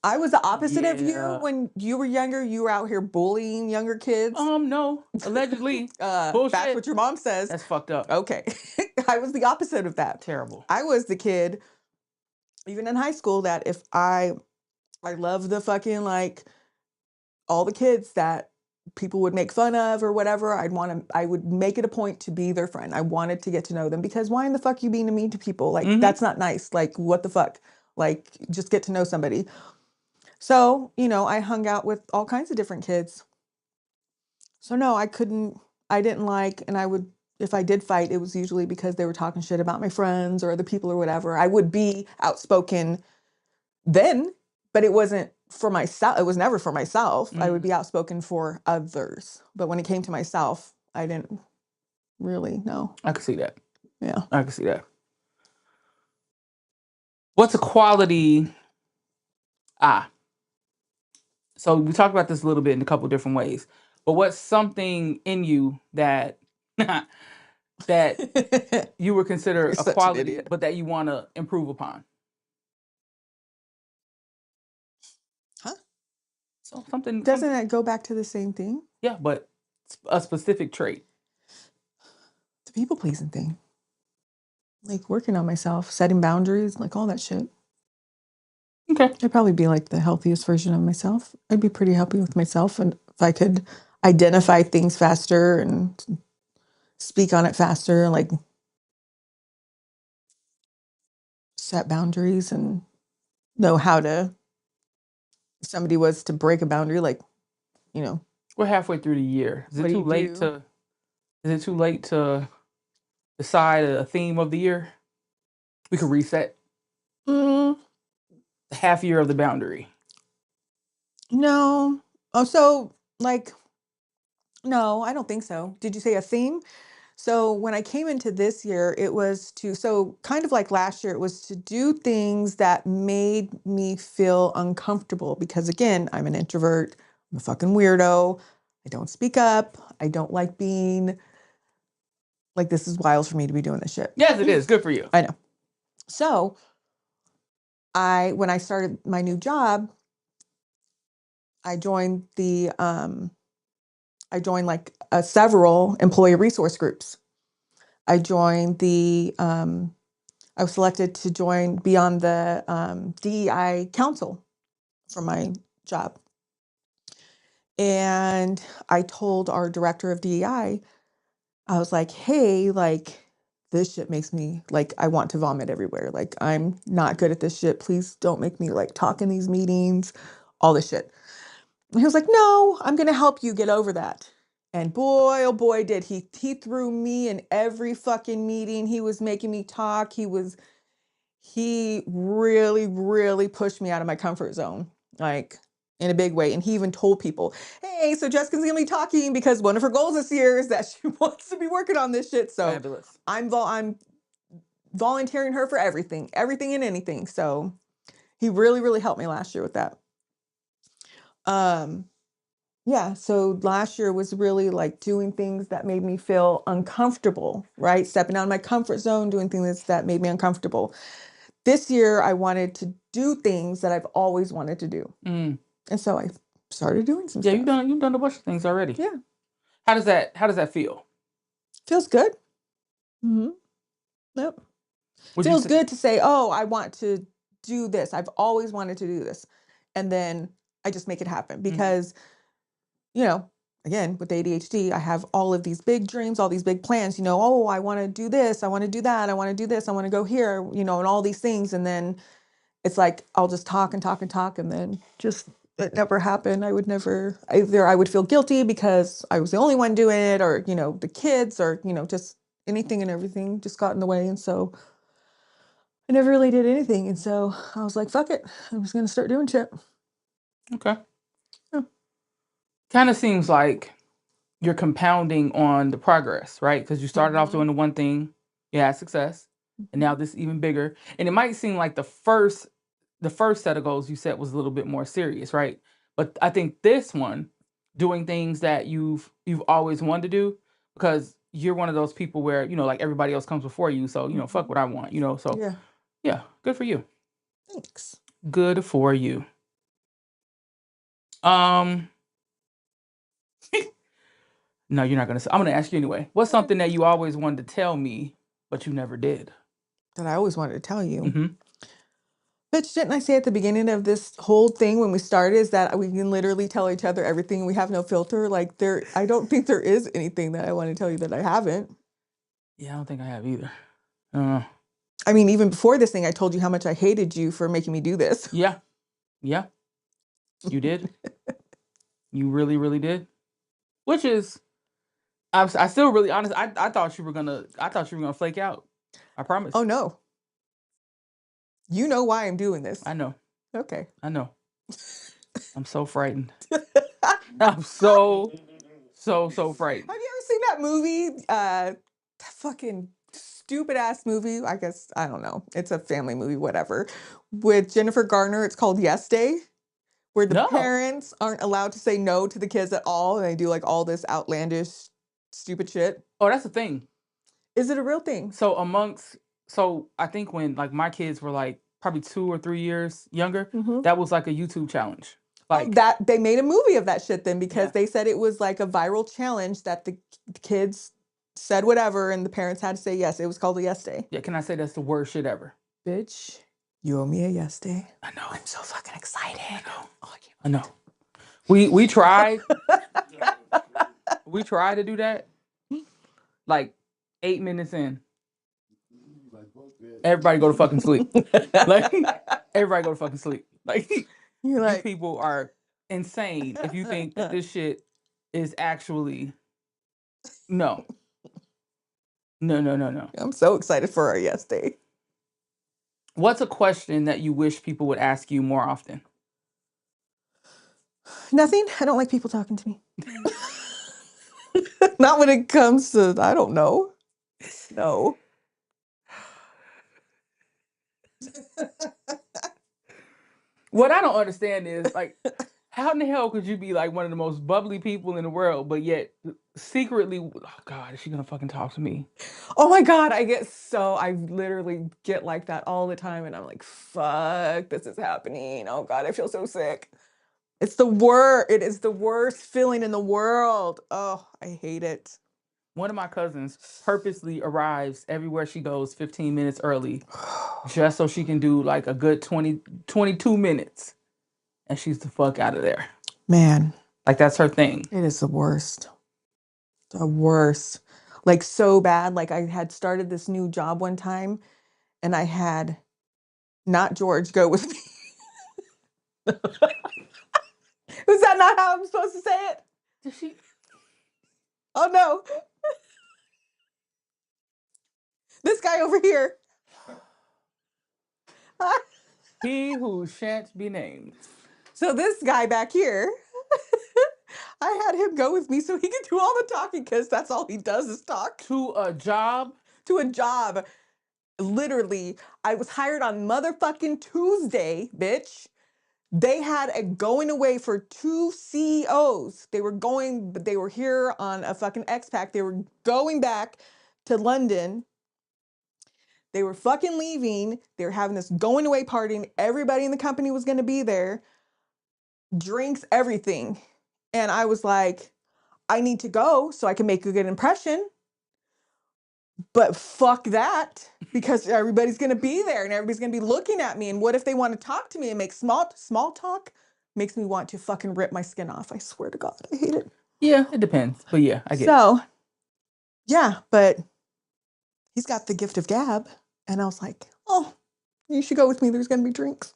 I was the opposite of you Yeah. when you were younger. You were out here bullying younger kids. No. Allegedly. That's Bullshit. what your mom says. That's fucked up. Okay. I was the opposite of that. Terrible. I was the kid, even in high school, that if I love the fucking like all the kids that people would make fun of or whatever, I would make it a point to be their friend. I wanted to get to know them because why in the fuck you being mean to people? Like that's not nice. Like what the fuck? Like just get to know somebody. So, I hung out with all kinds of different kids. So no, I didn't like, and if I did fight, it was usually because they were talking shit about my friends or other people or whatever. I would be outspoken then, but it wasn't for myself. It was never for myself. I would be outspoken for others. But when it came to myself, I didn't really know. I can see that. Yeah. I can see that. What's a quality? So we talked about this a little bit in a couple different ways. But what's something in you that that you would consider You're a such an quality, idiot. but that you want to improve upon? Huh? So something Doesn't it go back to the same thing? yeah, but a specific trait. The people pleasing thing. Like working on myself, setting boundaries, like all that shit. Okay. I'd probably be like the healthiest version of myself. I'd be pretty happy with myself. And if I could identify things faster and speak on it faster, like set boundaries and know how to, if somebody was to break a boundary, like, We're halfway through the year. Is What it do too you late do? to is it too late to decide a theme of the year? We could reset mm, the half year of the boundary. no. Oh, so like, no, I don't think so. Did you say a theme? So when I came into this year, it was so kind of like last year, it was to do things that made me feel uncomfortable because again, I'm an introvert, I'm a fucking weirdo. I don't speak up. I don't like being like, this is wild for me to be doing this shit. Yes, it is. Good for you. I know. So when I started my new job, I joined like several employee resource groups. I joined I was selected to be on the DEI council for my job. And I told our director of DEI, I was like, hey, like, this shit makes me like, I want to vomit everywhere. Like, I'm not good at this shit. Please don't make me like talk in these meetings, all this shit. And he was like, no, I'm going to help you get over that. And boy, oh boy, did he threw me in every fucking meeting. He was making me talk. He really, really pushed me out of my comfort zone, like in a big way. And he even told people, hey, so Jessica's gonna be talking because one of her goals this year is that she wants to be working on this shit. So Fabulous. I'm volunteering her for everything and anything. So he really, really helped me last year with that. Yeah, so last year was really like doing things that made me feel uncomfortable, right? Stepping out of my comfort zone, doing things that made me uncomfortable. This year, I wanted to do things that I've always wanted to do. And so I started doing some Yeah, stuff. you've done a bunch of things already. Yeah. How does that feel? Feels good. Mm-hmm. Yep. Feels good to say, oh, I want to do this. I've always wanted to do this. And then I just make it happen because, again, with ADHD, I have all of these big dreams, all these big plans, oh, I want to do this. I want to do that. I want to do this. I want to go here, and all these things. And then it's like, I'll just talk and talk and talk. And then just, it never happened. I would never, either I would feel guilty because I was the only one doing it or, the kids or, just anything and everything just got in the way. And so I never really did anything. And so I was like, fuck it. I'm just going to start doing shit. Okay. Yeah. Kind of seems like you're compounding on the progress, right? Because you started off doing the one thing, you had success, and now this is even bigger. And it might seem like the first the first set of goals you set was a little bit more serious, right? But I think this one, doing things that you've always wanted to do, because you're one of those people where, like everybody else comes before you, so fuck what I want, so Yeah. yeah, good for you. Thanks. Good for you. Um no, you're not gonna say. I'm gonna ask you anyway. What's something that you always wanted to tell me, but you never did? That I always wanted to tell you. Mm-hmm. Bitch, didn't I say at the beginning of this whole thing when we started is that we can literally tell each other everything. We have no filter. Like I don't think there is anything that I want to tell you that I haven't. Yeah, I don't think I have either. Uh, I mean, even before this thing, I told you how much I hated you for making me do this. yeah, yeah, you did. You really, really did. Which is, I still really honest. I thought you were gonna flake out. I promise. Oh no. You know why I'm doing this. I know. Okay. I know. I'm so frightened. I'm so frightened. Have you ever seen that movie? That fucking stupid ass movie. I guess I don't know. It's a family movie, whatever. With Jennifer Garner. It's called Yes Day, where the No. parents aren't allowed to say no to the kids at all, and they do like all this outlandish, stupid shit. Oh, that's the thing. Is it a real thing? So I think when like my kids were like probably 2 or 3 years younger, that was like a YouTube challenge. Like That they made a movie of that shit then because Yeah. they said it was like a viral challenge that the kids said whatever and the parents had to say yes. It was called a Yes Day. Yeah, can I say that's the worst shit ever? Bitch, you owe me a Yes Day. I know. I'm so fucking excited. I know. Oh, I can't I know. We tried. We tried to do that. Like 8 minutes in, everybody go to fucking sleep. Like everybody go to fucking sleep. Like You're you like, people are insane if you think that this shit is actually no. No. I'm so excited for our Yes Day. What's a question that you wish people would ask you more often? Nothing. I don't like people talking to me. Not when it comes to, I don't know. No. What I don't understand is like, how in the hell could you be like one of the most bubbly people in the world, but yet secretly, oh God, is she gonna fucking talk to me? Oh my God, I literally get like that all the time. And I'm like, fuck, this is happening. Oh God, I feel so sick. It's the worst. It is the worst feeling in the world. Oh, I hate it. One of my cousins purposely arrives everywhere she goes 15 minutes early just so she can do like a good 22 minutes. And she's the fuck out of there. Man, Like that's her thing. it is the worst. The worst. Like so bad. Like I had started this new job one time and I had not George go with me. Was that not how I'm supposed to say it? Does she? Oh no. This guy over here. He who shan't be named. So this guy back here, I had him go with me so he could do all the talking because that's all he does is talk. To a job? To a job. Literally, I was hired on motherfucking Tuesday, bitch. They had a going away for 2 CEOs. They were here on a fucking expat. They were going back to London. They were fucking leaving. They were having this going away party. And everybody in the company was going to be there. Drinks, everything. And I was like, I need to go so I can make a good impression. But fuck that, because everybody's going to be there and everybody's going to be looking at me. And what if they want to talk to me and make small talk? Makes me want to fucking rip my skin off. I swear to God, I hate it. Yeah, it depends. But yeah, I get it. So, yeah, but he's got the gift of gab. And I was like, oh, you should go with me. There's going to be drinks.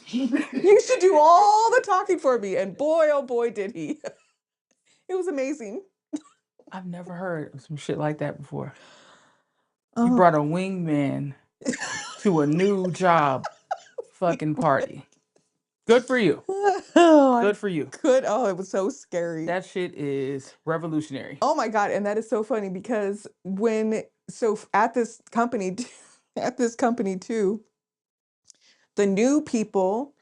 You should do all the talking for me. And boy, oh boy, did he. It was amazing. I've never heard of some shit like that before. You Oh. brought a wingman to a new job fucking party. Good for you. Oh, Good for you. Good. Oh, it was so scary. That shit is revolutionary. Oh my God. And that is so funny because at this company too, the new people,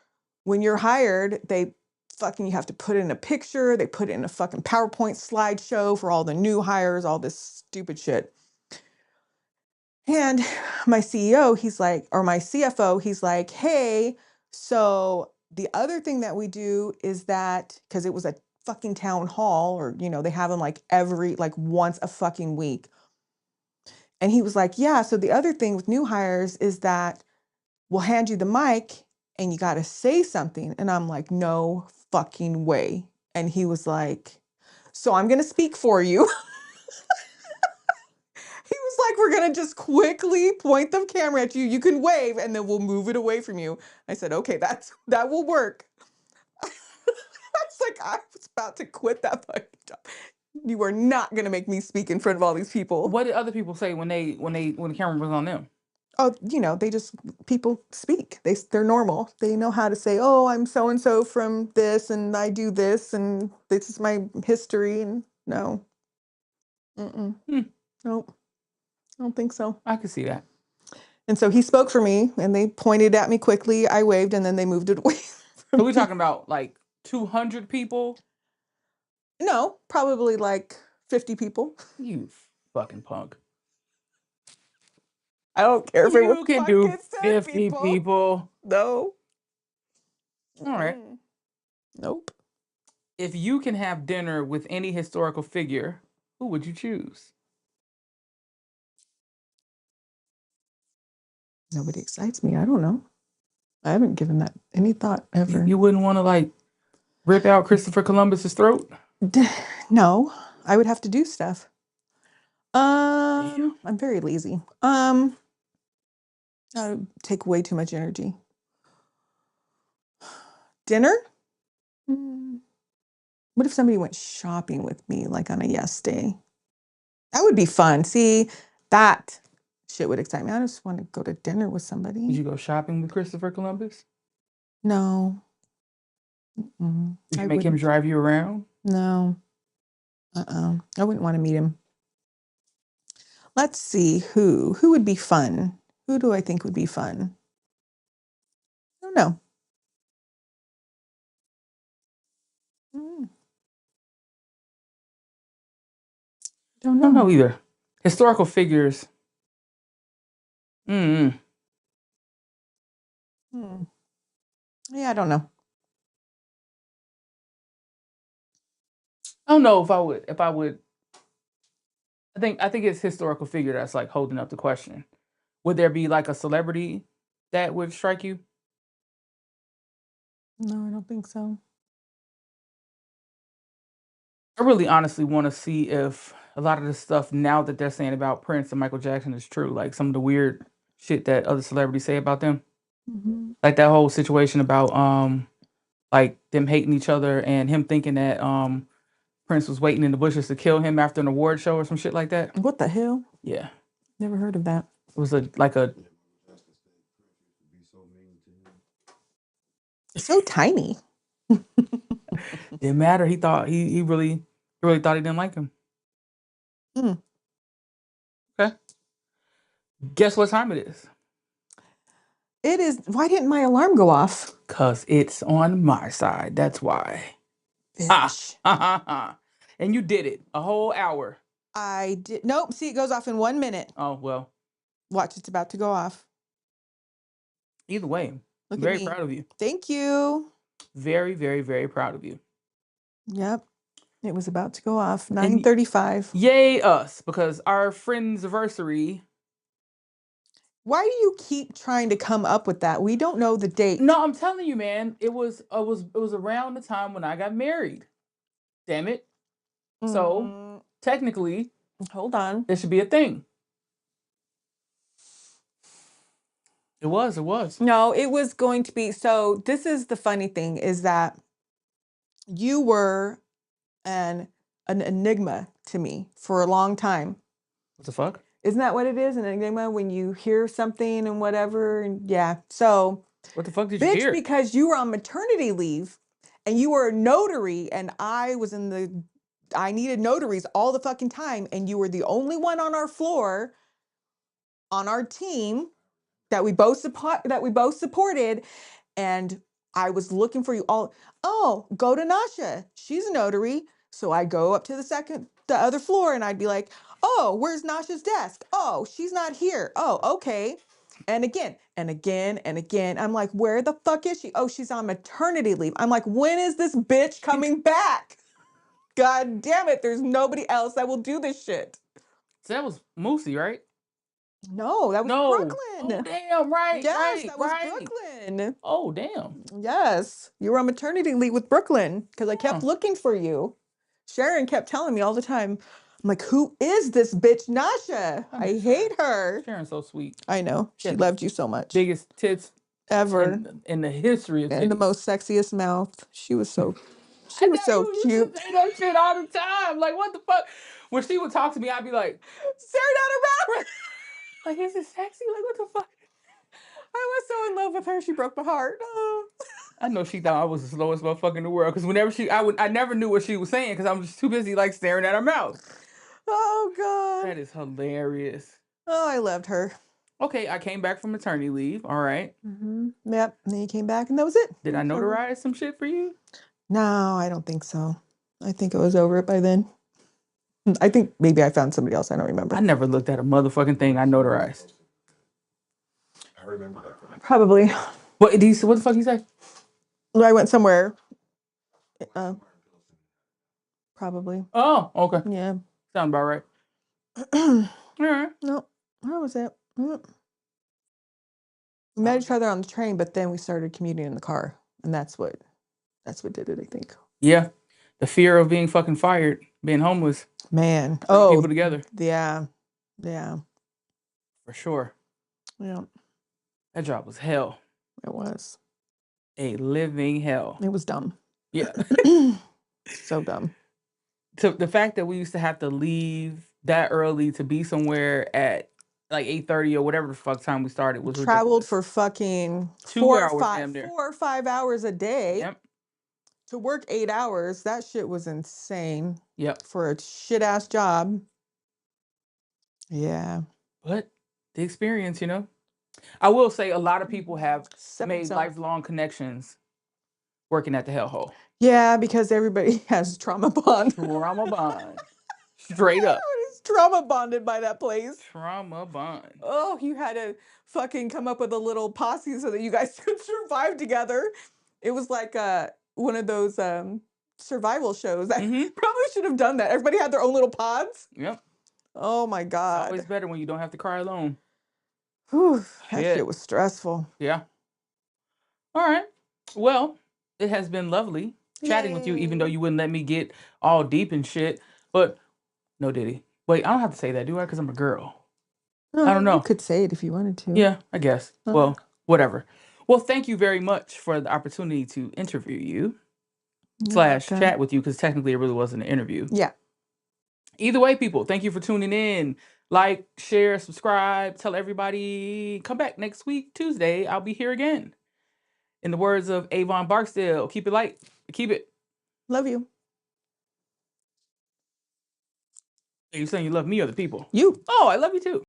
when you're hired, you have to put in a picture, they put it in a fucking PowerPoint slideshow for all the new hires, all this stupid shit. And my CEO, he's like, or my CFO, he's like, hey, so the other thing that we do is that, because it was a fucking town hall, or, they have them like once a fucking week. And he was like, yeah, so the other thing with new hires is that we'll hand you the mic and you got to say something. And I'm like, no fucking way. And he was like, so I'm going to speak for you. He was like, we're going to just quickly point the camera at you. You can wave and then we'll move it away from you. I said, okay, that will work. I was like, I was about to quit that fucking job. You are not going to make me speak in front of all these people. What did other people say when the camera was on them? Oh, people speak. They're normal. They know how to say, oh, I'm so and so from this, and I do this, and this is my history. And no, nope, I don't think so. I could see that. And so he spoke for me, and they pointed at me quickly. I waved, and then they moved it away. So we're talking about like 200 people? No, probably like 50 people. You fucking punk. I don't care if it was You can do fucking 10 50 people. No. All right. Nope. If you can have dinner with any historical figure, who would you choose? Nobody excites me. I don't know. I haven't given that any thought ever. You wouldn't want to like rip out Christopher Columbus's throat? No, I would have to do stuff. I'm very lazy. That would take way too much energy. Dinner? What if somebody went shopping with me, like on a yes day? That would be fun. See, that shit would excite me. I just want to go to dinner with somebody. Would you go shopping with Christopher Columbus? No. Would you make him drive you around? No. I wouldn't want to meet him. Let's see who would be fun. Who do I think would be fun? I don't know. Don't know. I don't know either. Historical figures. Yeah, I don't know. I don't know if I would. I think it's historical figure that's like holding up the question. Would there be like a celebrity that would strike you? No, I don't think so. I really honestly want to see if a lot of the stuff now that they're saying about Prince and Michael Jackson is true. Like some of the weird shit that other celebrities say about them. Like that whole situation about like them hating each other and him thinking that Prince was waiting in the bushes to kill him after an award show or some shit like that. What the hell? Yeah. Never heard of that. It was a So tiny. didn't matter. He thought he really thought he didn't like him. Okay. Guess what time it is? It is. Why didn't my alarm go off? 'Cause it's on my side. That's why. Bitch. And you did it. A whole hour. I did. Nope. See, it goes off in 1 minute. Oh, well. Watch, it's about to go off. Either way, Look very at me. proud of you. Thank you. Very, very, very proud of you. Yep. It was about to go off. 9:35. Yay us, because our friend's anniversary. Why do you keep trying to come up with that? We don't know the date. No, I'm telling you, man. It was around the time when I got married. Damn it. So technically, hold on. It should be a thing. It was. No, it was going to be. So this is the funny thing is that you were an enigma to me for a long time. What the fuck? Isn't that what it is? An enigma when you hear something and whatever. And yeah. So what the fuck did you hear? Because you were on maternity leave and you were a notary and I needed notaries all the fucking time. And you were the only one on our floor, on our team that we both supported, and I was looking for you all. Oh, go to Nasha. She's a notary. So I go up to the other floor, and I'd be like, oh, where's Nasha's desk? Oh, she's not here. Oh, okay. And again, and again, and again. I'm like, where the fuck is she? Oh, she's on maternity leave. I'm like, when is this bitch coming back? God damn it. There's nobody else that will do this shit. So that was Moosey, right? No, that was No. Brooklyn. Oh, damn. Right, Yes, right, that was right. Brooklyn. Oh, damn. Yes, you were on maternity leave with Brooklyn because I Huh. kept looking for you. Sharon kept telling me all the time. I'm like, who is this bitch, Nasha? I I miss hate her. Sharon's so sweet. I know. She Yeah, loved you so much. Biggest tits Ever. in the history of And the titties. most sexiest mouth. She was so I know so you used cute. to say that shit all the time. Like, what the fuck? When she would talk to me, I'd be like, Stared at her mouth. like, is it sexy? Like, what the fuck? I was so in love with her. She broke my heart. Oh. I know she thought I was the slowest motherfucker in the world because whenever I never knew what she was saying because I'm just too busy like staring at her mouth. Oh God. That is hilarious. Oh, I loved her. Okay, I came back from maternity leave. All right. Yep. And then you came back, and that was it. Did I It was over. notarize some shit for you? No, I don't think so. I think I was over it by then. I think maybe I found somebody else. I don't remember. I never looked at a motherfucking thing I notarized. I remember that. Probably. What did he? What the fuck he say? I went somewhere. Probably. Oh, okay. Yeah. Sound about right. All right. No, how was it? We met each other on the train, but then we started commuting in the car, and that's what did it, I think. Yeah. The fear of being fucking fired, being homeless, Man. bring Oh, people together. yeah. Yeah. For sure. Yeah. That job was hell. It was. A living hell. It was dumb. Yeah. So dumb. So the fact that we used to have to leave that early to be somewhere at like 8:30 or whatever the fuck time we started was Traveled ridiculous. for fucking 2 hours damn near. 4 or 5 hours a day. Yep. To work 8 hours. That shit was insane. Yep. For a shit ass job. Yeah. But the experience, you know. I will say a lot of people have made So- lifelong connections working at the hellhole. Yeah, because everybody has trauma bond. Trauma bond. Straight up. Everybody's trauma bonded by that place. Trauma bond. Oh, you had to fucking come up with a little posse so that you guys could survive together. It was like one of those survival shows. I probably should have done that. Everybody had their own little pods. Yep. Oh my It's God. always better when you don't have to cry alone. Whew, that Shit. shit was stressful. Yeah. All right. Well, it has been lovely chatting with you, even though you wouldn't let me get all deep and shit. But no, Diddy. Wait, I don't have to say that, do I? Because I'm a girl. I don't know. You could say it if you wanted to. Yeah, I guess. Well, whatever. Well, thank you very much for the opportunity to interview you / chat with you, because technically it really wasn't an interview. Yeah. Either way, people, thank you for tuning in. Like, share, subscribe, tell everybody. Come back next week, Tuesday. I'll be here again. In the words of Avon Barksdale, keep it light. Keep it. Love you. Are you saying you love me or the people? You. Oh, I love you too.